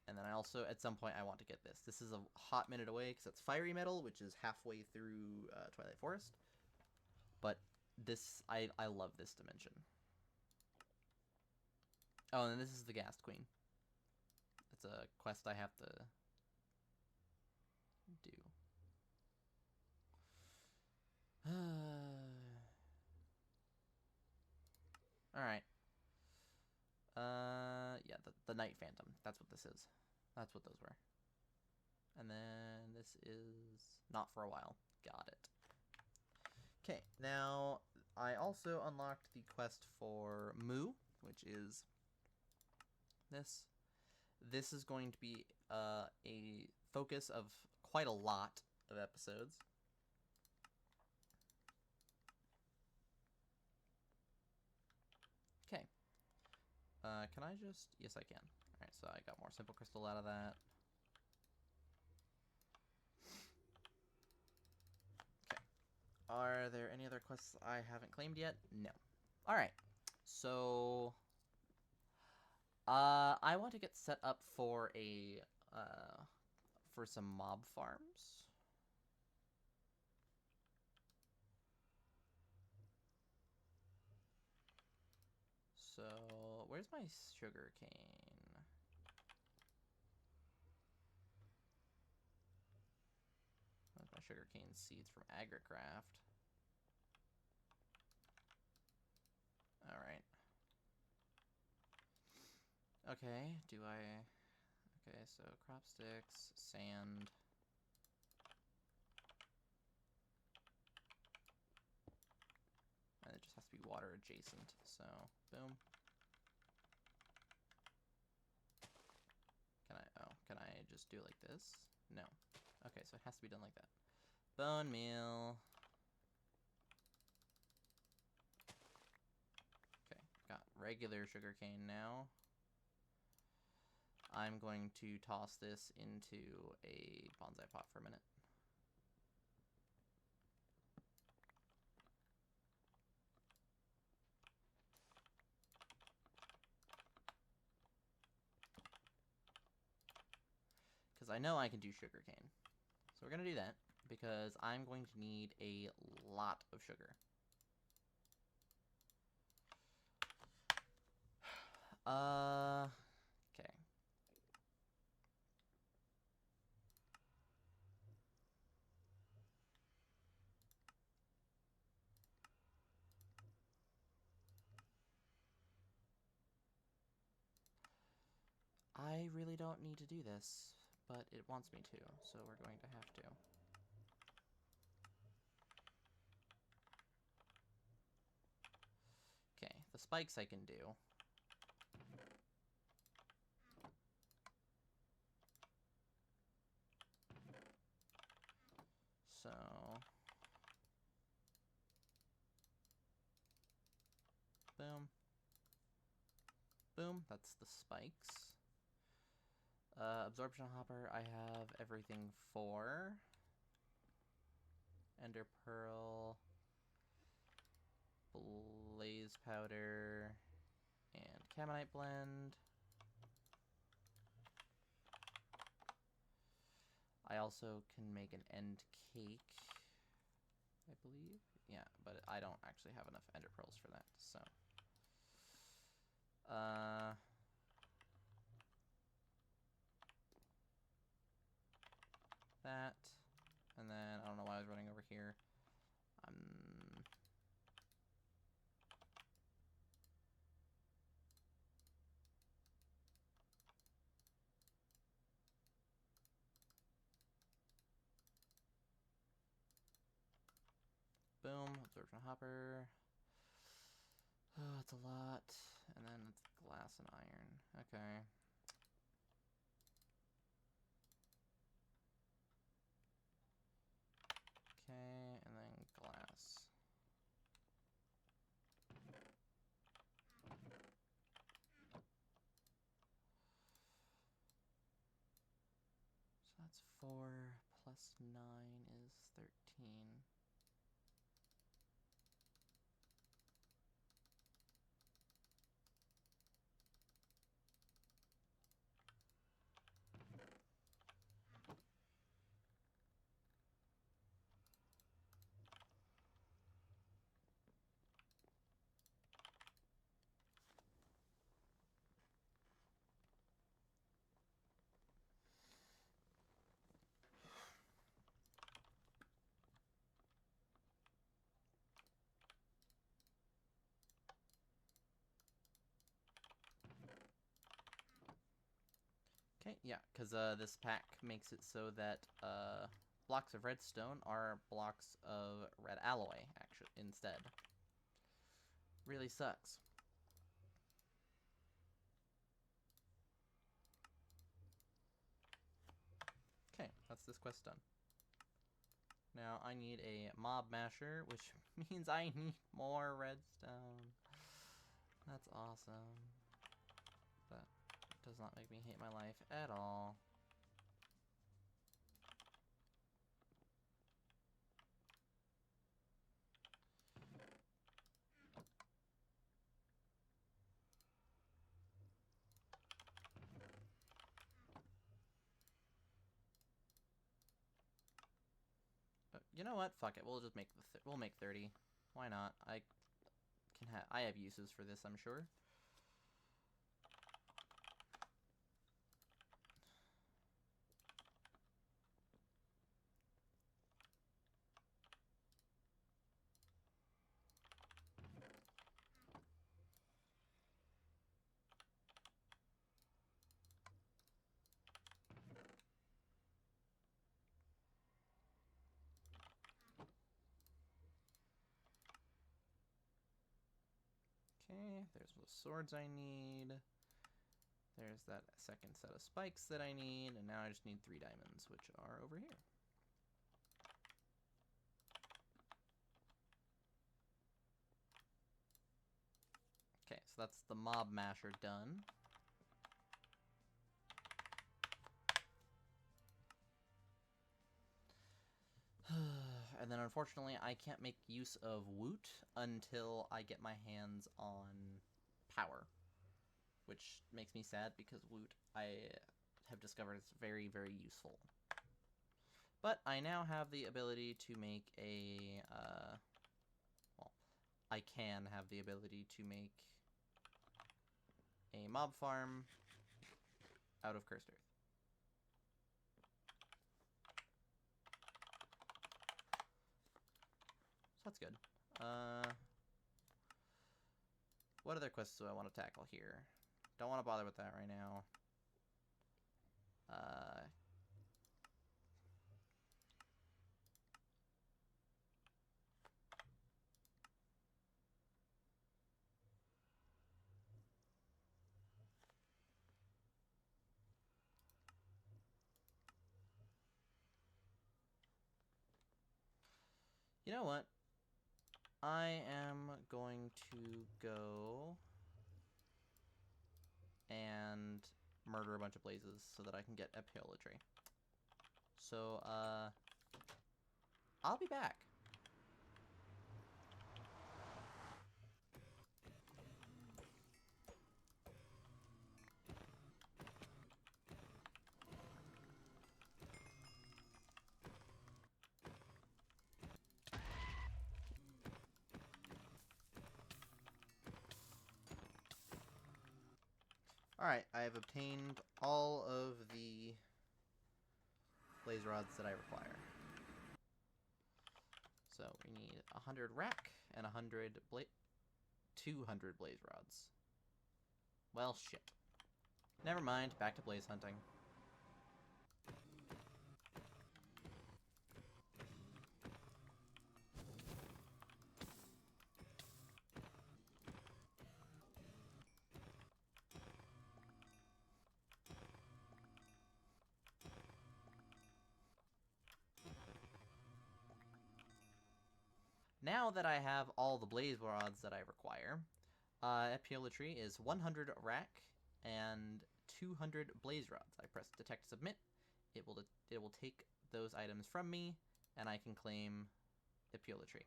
And then I also, at some point, I want to get this. This is a hot minute away, because it's fiery metal, which is halfway through Twilight Forest. But this, I love this dimension. Oh, and this is the Ghast Queen. It's a quest I have to do. Alright. Yeah, the Night Phantom. That's what this is. That's what those were. And then this is not for a while. Got it. Okay, now I also unlocked the quest for Moo, which is this. This is going to be a focus of quite a lot of episodes. Okay. Can I just... Yes, I can. Alright, so I got more simple crystal out of that. Okay. Are there any other quests I haven't claimed yet? No. Alright. So... I want to get set up for a... for some mob farms. So, where's my sugar cane? Where's my sugar cane seeds from Agricraft? Alright. Okay, do I... Okay, so crop sticks, sand... And it just has to be water adjacent, so boom. Can I just do it like this? No. Okay, so it has to be done like that. Bone meal. Okay, got regular sugarcane now. I'm going to toss this into a bonsai pot for a minute. Because I know I can do sugarcane. So we're going to do that, because I'm going to need a lot of sugar. Okay. I really don't need to do this, but it wants me to, so we're going to have to. Okay, the spikes I can do. So... boom. Boom, that's the spikes. Absorption Hopper, I have everything for. Ender Pearl, Blaze Powder, and Camonite Blend. I also can make an end cake, I believe. Yeah, but I don't actually have enough Ender Pearls for that, so. That, and then I don't know why I was running over here. Boom, Absorption Hopper. Oh, it's a lot. And then it's glass and iron. Okay. Okay, and then glass. So that's 4 plus 9 is 13. Okay, yeah, because this pack makes it so that blocks of redstone are blocks of red alloy, actually, instead. Really sucks. Okay, that's this quest done. Now I need a mob masher, which means I need more redstone. That's awesome. That does not make me hate my life at all. You know what? Fuck it. We'll just make we'll make 30. Why not? I have uses for this, I'm sure. Okay, there's the swords I need. There's that second set of spikes that I need, and now I just need 3 diamonds, which are over here. Okay, so that's the mob masher done. And then unfortunately I can't make use of Woot until I get my hands on power, which makes me sad because Woot I have discovered is very, very useful. But I now have the ability to make a, well, I can have the ability to make a mob farm out of Cursed Earth. So that's good. What other quests do I want to tackle here? Don't want to bother with that right now. You know what? I am going to go and murder a bunch of blazes so that I can get Epiolotry. So, I'll be back. Alright, I have obtained all of the blaze rods that I require. So we need 100 rack and 200 blaze rods. Well, shit. Never mind, back to blaze hunting. Now that I have all the blaze rods that I require, Epiolatry is 100 rack and 200 blaze rods. I press detect submit. It will take those items from me, and I can claim Epiolatry.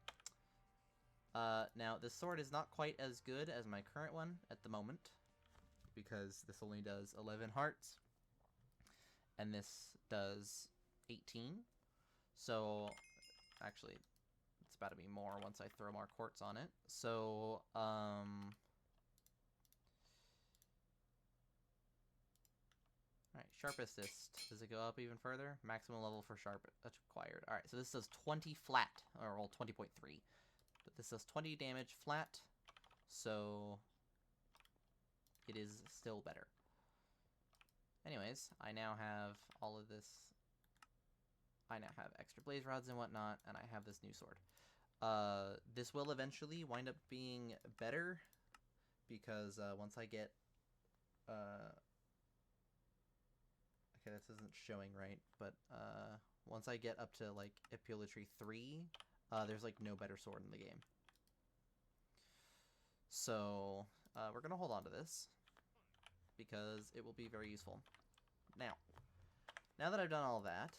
Now this sword is not quite as good as my current one at the moment, because this only does 11 hearts, and this does 18. So actually, it's about to be more once I throw more quartz on it. So, alright, Sharp Assist. Does it go up even further? Maximum level for Sharp acquired. Alright, so this does 20 flat, or well, 20.3. But this does 20 damage flat, so it is still better. Anyways, I now have all of this. I now have extra blaze rods and whatnot, and I have this new sword. This will eventually wind up being better, because once I get... okay, this isn't showing right, but once I get up to, like, Epiolatry 3, there's, like, no better sword in the game. So, we're gonna hold on to this, because it will be very useful. Now that I've done all that,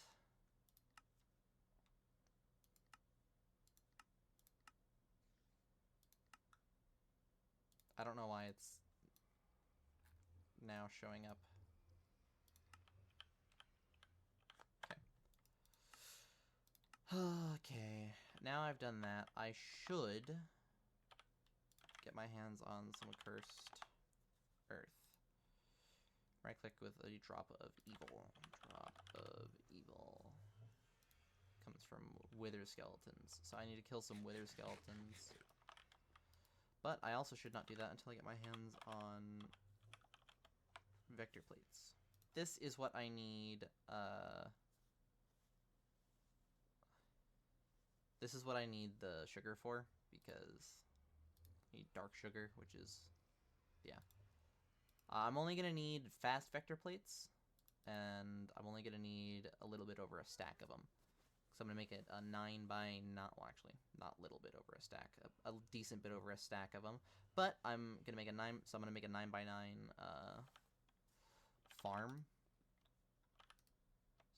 I don't know why it's now showing up. Okay, now I've done that, I should get my hands on some accursed earth. Right click with a drop of evil. Drop of evil. Comes from wither skeletons. So I need to kill some wither skeletons. But I also should not do that until I get my hands on vector plates. This is what I need, this is what I need the sugar for, because I need dark sugar, which is, yeah. I'm only going to need fast vector plates, and I'm only going to need a little bit over a stack of them. So I'm going to make it a 9 by, well actually, not a little bit over a stack, a decent bit over a stack of them. But I'm going to make a 9, so I'm going to make a 9 by 9 farm.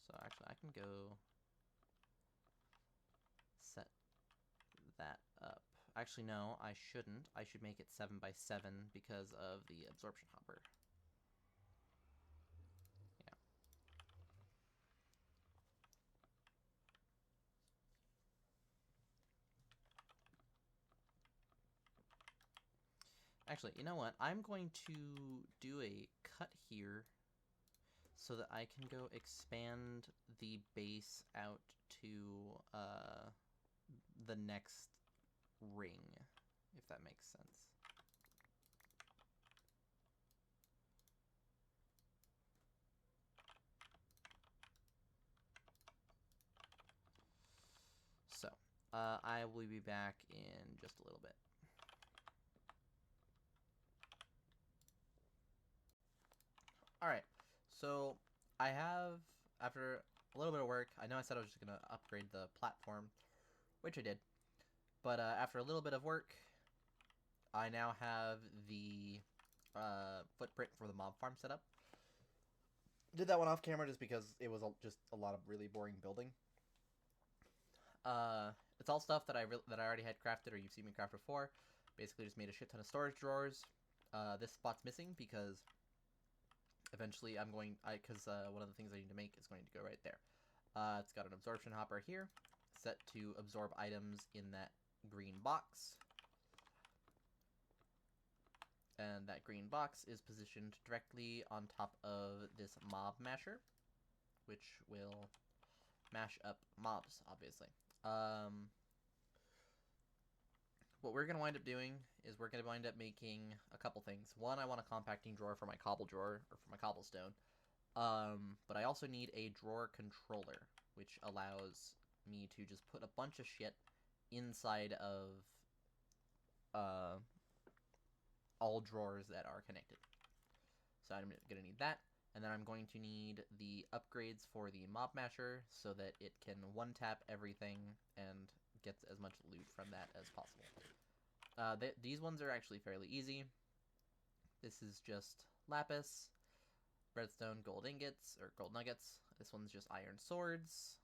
So actually I can go set that up. Actually no, I shouldn't. I should make it 7 by 7 because of the absorption hopper. Yeah. Actually, you know what? I'm going to do a cut here so that I can go expand the base out to the next ring, if that makes sense. I will be back in just a little bit. Alright, so I have, after a little bit of work, I know I said I was just going to upgrade the platform, which I did, but after a little bit of work, I now have the footprint for the mob farm set up. Did that one off camera just because it was just a lot of really boring building. It's all stuff that I already had crafted or you've seen me craft before. Basically just made a shit ton of storage drawers. This spot's missing because eventually I'm going, because one of the things I need to make is going to go right there. It's got an absorption hopper here, set to absorb items in that green box. And that green box is positioned directly on top of this mob masher, which will mash up mobs, obviously. What we're going to wind up doing is we're going to wind up making a couple things. One, I want a compacting drawer for my cobble drawer, or for my cobblestone. But I also need a drawer controller, which allows me to just put a bunch of shit inside of all drawers that are connected. So I'm going to need that. And then I'm going to need the upgrades for the mob masher so that it can one-tap everything and gets as much loot from that as possible. These ones are actually fairly easy. This is just lapis, redstone, gold ingots, or gold nuggets. This one's just iron swords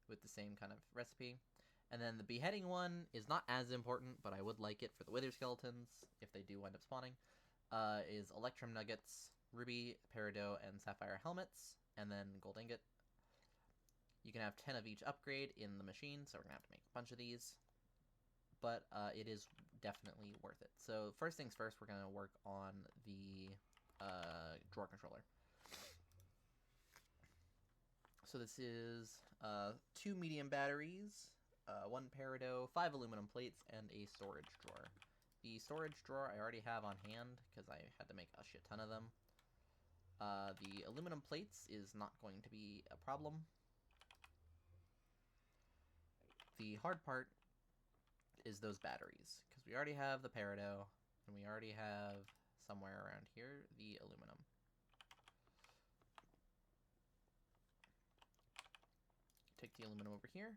with the same kind of recipe. And then the beheading one is not as important, but I would like it for the wither skeletons, if they do wind up spawning, is electrum nuggets, ruby, peridot, and sapphire helmets, and then gold ingot. You can have 10 of each upgrade in the machine, so we're going to have to make a bunch of these. But it is definitely worth it. So first things first, we're going to work on the drawer controller. So this is 2 medium batteries, 1 peridot, 5 aluminum plates, and a storage drawer. The storage drawer I already have on hand because I had to make a shit ton of them. The aluminum plates is not going to be a problem. The hard part is those batteries, because we already have the peridot, and we already have, somewhere around here, the aluminum. Take the aluminum over here.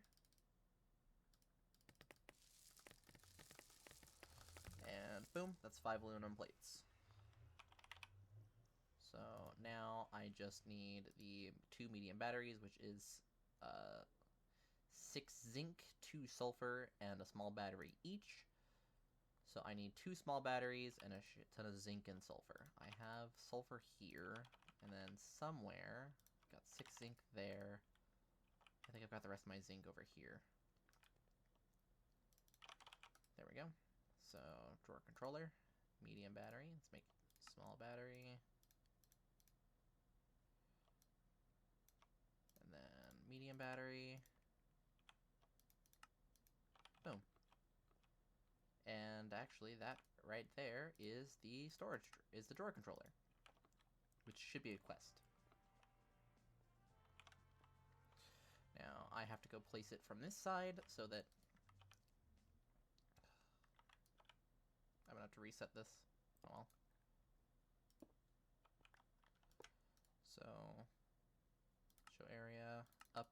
And boom, that's 5 aluminum plates. So now I just need the 2 medium batteries, which is 6 zinc, 2 sulfur, and a small battery each. So I need 2 small batteries and a shit ton of zinc and sulfur. I have sulfur here, and then somewhere, got 6 zinc there. I think I've got the rest of my zinc over here. There we go. So, drawer controller, medium battery. Let's make small battery. And then medium battery. Boom. And actually, that right there is the drawer controller, which should be a quest. Now, I have to go place it from this side so that I'm gonna have to reset this. Oh well. So, show area, up,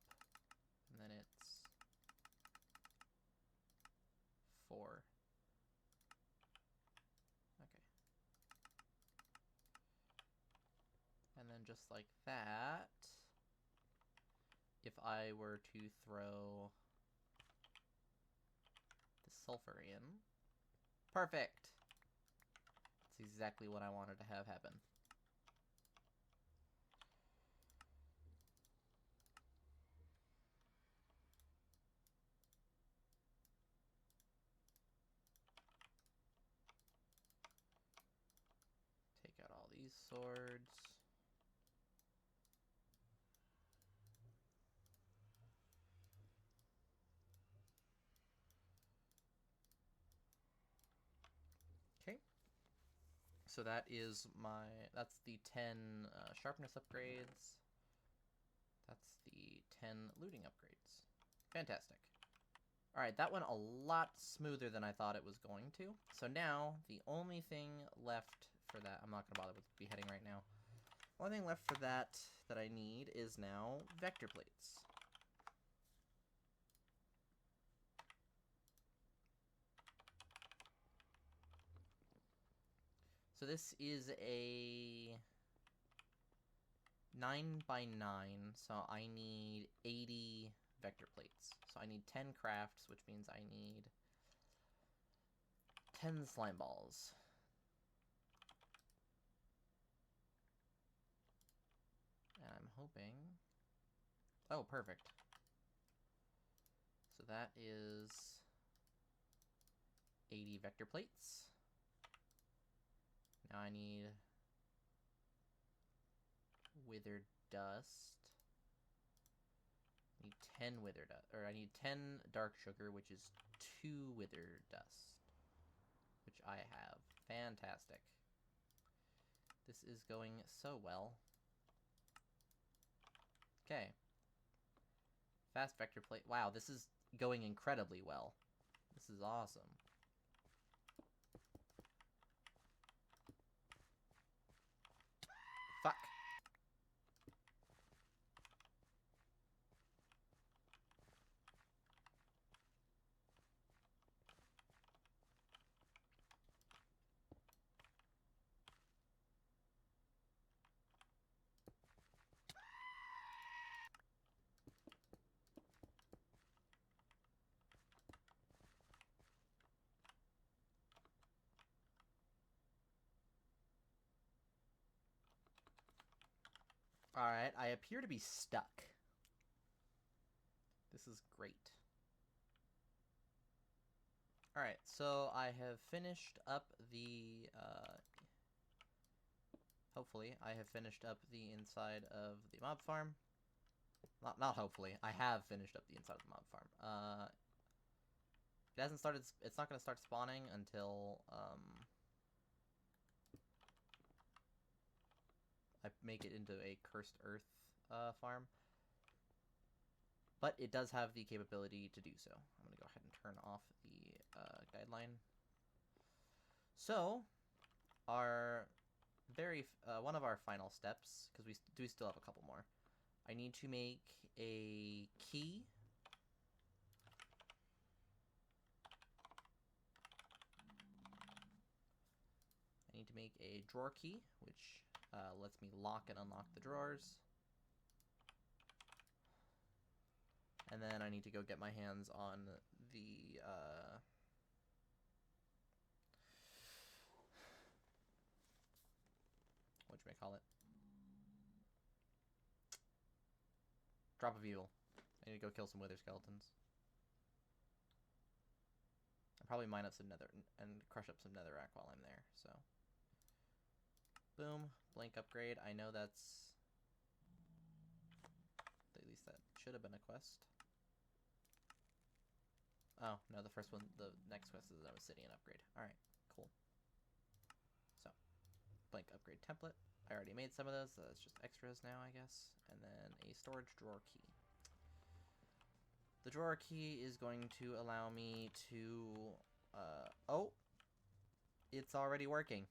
and then it's 4. Okay. And then just like that, if I were to throw the sulfur in, perfect! That's exactly what I wanted to have happen. Take out all these swords. Okay. So that's the 10 sharpness upgrades. That's the 10 looting upgrades. Fantastic. Alright, that went a lot smoother than I thought it was going to. So now, the only thing left for that... I'm not going to bother with beheading right now. Only thing left for that I need is now vector plates. So this is a 9 by 9, so I need 80 vector plates. So I need 10 crafts, which means I need 10 slime balls. And I'm hoping... Oh, perfect. So that is 80 vector plates. Now I need withered dust. I need 10 withered dust, or I need 10 dark sugar, which is 2 withered dust, which I have. Fantastic. This is going so well. Okay. Fast vector plate. Wow, this is going incredibly well. This is awesome. Fuck. Alright, I appear to be stuck. This is great. Alright, so I have finished up the, hopefully, I have finished up the inside of the mob farm. Not hopefully, I have finished up the inside of the mob farm. It hasn't started, it's not going to start spawning until, I make it into a cursed earth, farm. But it does have the capability to do so. I'm going to go ahead and turn off the, guideline. So, our one of our final steps, because we do still have a couple more. I need to make a key. I need to make a drawer key, which lets me lock and unlock the drawers. And then I need to go get my hands on the, whatchamacallit? Drop of evil. I need to go kill some wither skeletons. I'll probably mine up some nether and crush up some netherrack while I'm there, so. Boom. Blank upgrade. I know that's... At least that should have been a quest. Oh, no, the first one, the next quest is an obsidian upgrade. Alright, cool. So, blank upgrade template. I already made some of those, so that's just extras now, I guess. And then a storage drawer key. The drawer key is going to allow me to, oh! It's already working.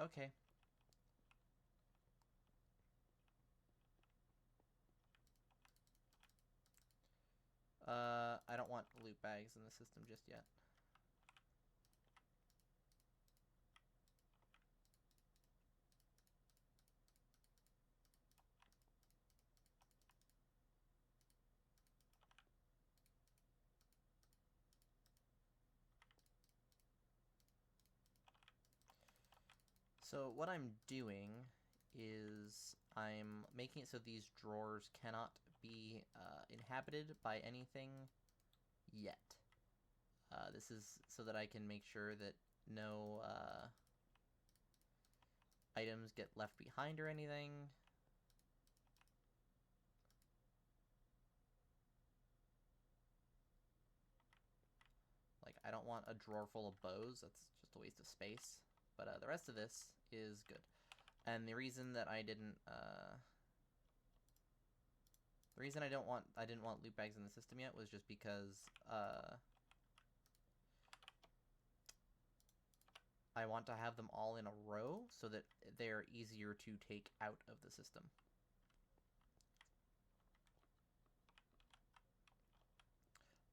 Okay. I don't want loot bags in the system just yet. So what I'm doing is I'm making it so these drawers cannot be inhabited by anything yet. This is so that I can make sure that no items get left behind or anything. I don't want a drawer full of bows. That's just a waste of space. But the rest of this is good. And the reason that I didn't loot bags in the system yet was just because I want to have them all in a row so that they're easier to take out of the system.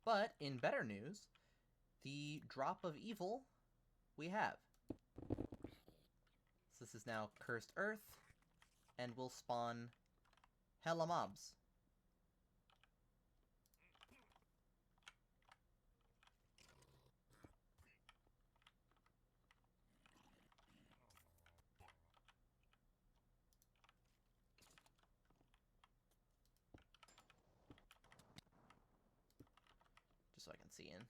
But in better news, the drop of evil we have. So this is now Cursed Earth, and will spawn hella mobs. Just so I can see in.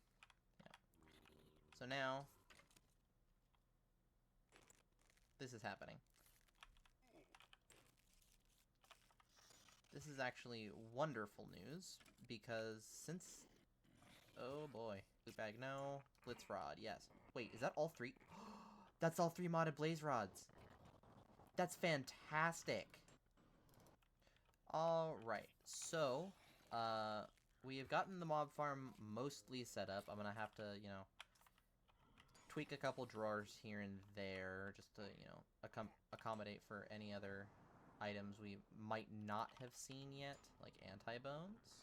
Yeah. So now, this is happening. This is actually wonderful news, because since... Oh boy. Loot bag, no. Blitz rod, yes. Wait, is that all three? That's all three modded blaze rods. That's fantastic. Alright, so, we have gotten the mob farm mostly set up. I'm gonna have to, you know, tweak a couple drawers here and there, just to, you know, accommodate for any other items we might not have seen yet, like anti-bones.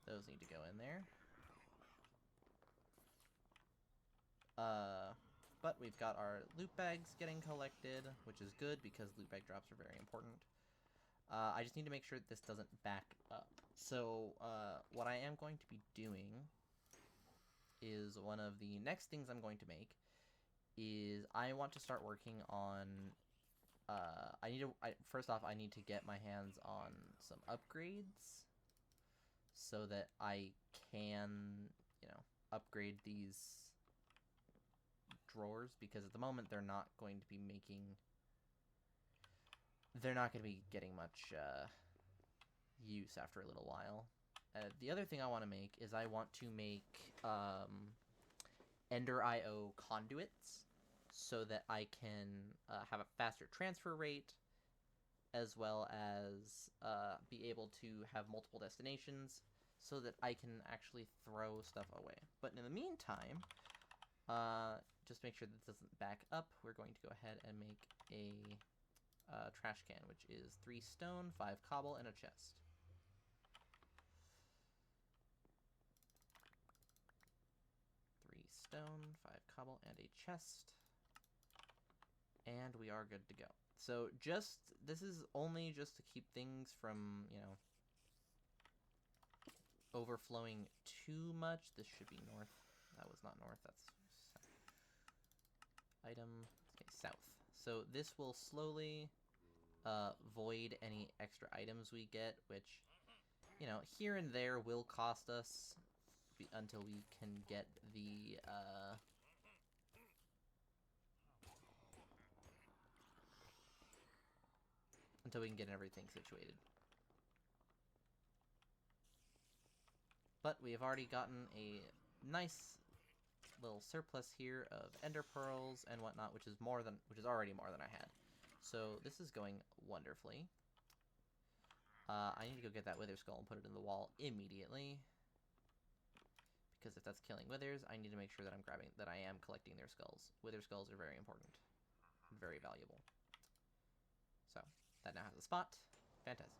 Those need to go in there. But we've got our loot bags getting collected, which is good because loot bag drops are very important. I just need to make sure that this doesn't back up. So, what I am going to be doing is one of the next things I'm going to make is I want to start working on first off, I need to get my hands on some upgrades so that I can, you know, upgrade these drawers, because at the moment they're not going to be getting much use after a little while. The other thing I want to make is I want to make Ender IO conduits, so that I can have a faster transfer rate, as well as be able to have multiple destinations, so that I can actually throw stuff away. But in the meantime, just make sure that this doesn't back up, we're going to go ahead and make a trash can, which is 3 stone, 5 cobble, and a chest. Stone, 5 cobble, and a chest. And we are good to go. So this is only just to keep things from, you know, overflowing too much. This should be north. That was not north, that's south. Item, okay, south. So this will slowly void any extra items we get, which, you know, here and there will cost us until we can get the until we can get everything situated. But we have already gotten a nice little surplus here of ender pearls and whatnot, which is already more than I had. So this is going wonderfully. I need to go get that wither skull and put it in the wall immediately, because if that's killing withers, I need to make sure that I am collecting their skulls. Wither skulls are very important. Very valuable. So, that now has a spot. Fantastic.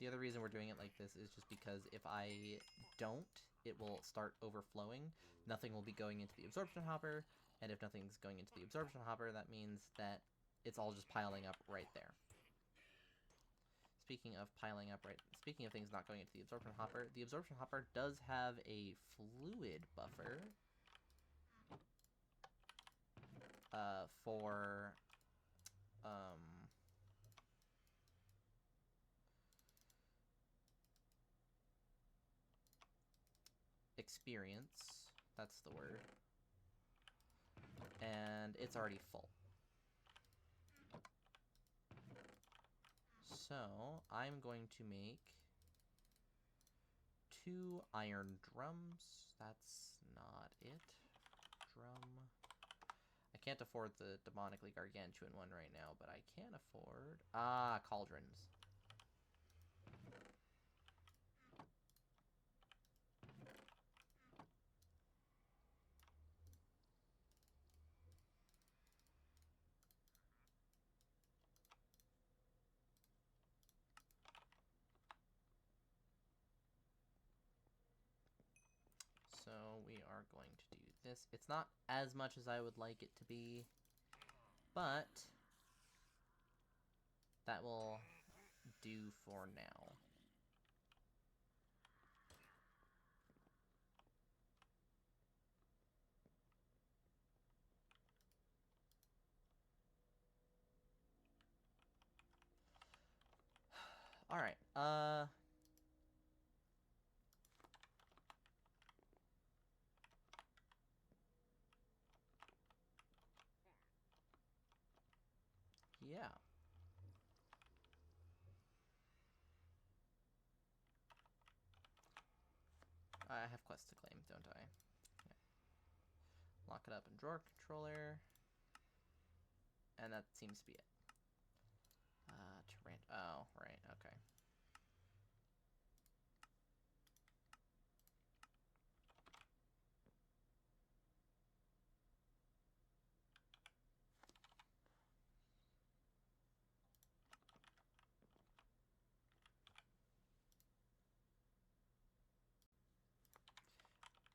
The other reason we're doing it like this is just because if I don't, it will start overflowing. Nothing will be going into the absorption hopper, and if nothing's going into the absorption hopper, that means that it's all just piling up right there. Speaking of things not going into the absorption hopper does have a fluid buffer for experience. That's the word. and it's already full. So I'm going to make 2 iron drums. That's not it. Drum. I can't afford the demonically gargantuan one right now, but I can afford... cauldrons. So we are going to do this. It's not as much as I would like it to be, but that will do for now. Alright, yeah. I have quests to claim, don't I? Yeah. Lock it up in drawer controller. And that seems to be it. Oh, right, okay.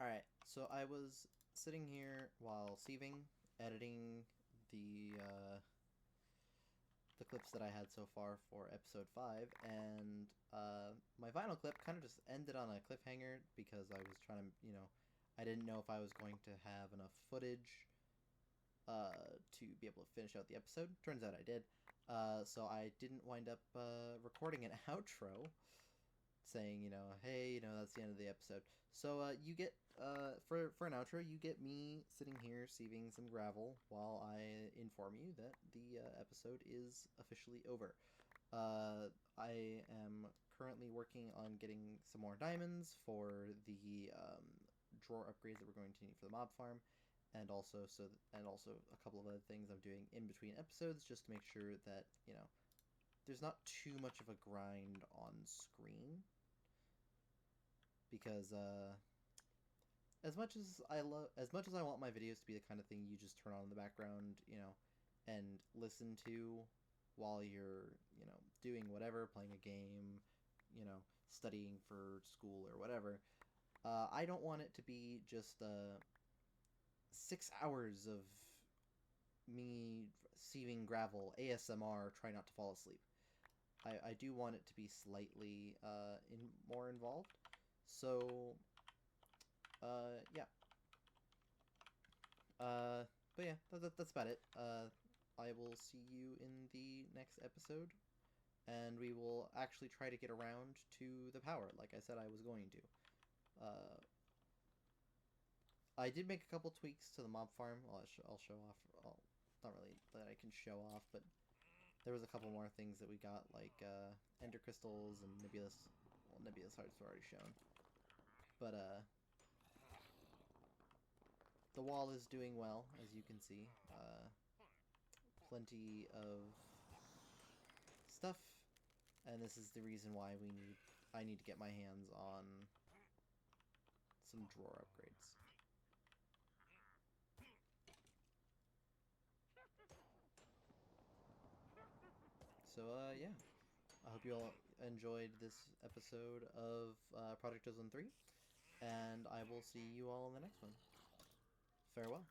Alright, so I was sitting here while sieving, editing the clips that I had so far for episode 5, and my final clip kind of just ended on a cliffhanger because I was trying to, I didn't know if I was going to have enough footage to be able to finish out the episode. Turns out I did. So I didn't wind up recording an outro saying, hey, that's the end of the episode. So you get, for an outro, you get me sitting here sieving some gravel while I inform you that the episode is officially over. I am currently working on getting some more diamonds for the drawer upgrades that we're going to need for the mob farm, and also a couple of other things I'm doing in between episodes just to make sure that there's not too much of a grind on screen. Because as much as I want my videos to be the kind of thing you just turn on in the background, and listen to while you're, doing whatever, playing a game, studying for school or whatever, I don't want it to be just 6 hours of me sieving gravel, ASMR, try not to fall asleep. I do want it to be slightly more involved. So, yeah. But yeah, that's about it. I will see you in the next episode, and we will actually try to get around to the power, like I said I was going to. I did make a couple tweaks to the mob farm. Well, I'll show off. Not really that I can show off, but there was a couple more things that we got, like ender crystals and nebulous. Well, nebulous hearts were already shown. But, the wall is doing well, as you can see. Plenty of stuff, and this is the reason why I need to get my hands on some drawer upgrades. So, yeah. I hope you all enjoyed this episode of Project Ozone 3, and I will see you all in the next one. Farewell.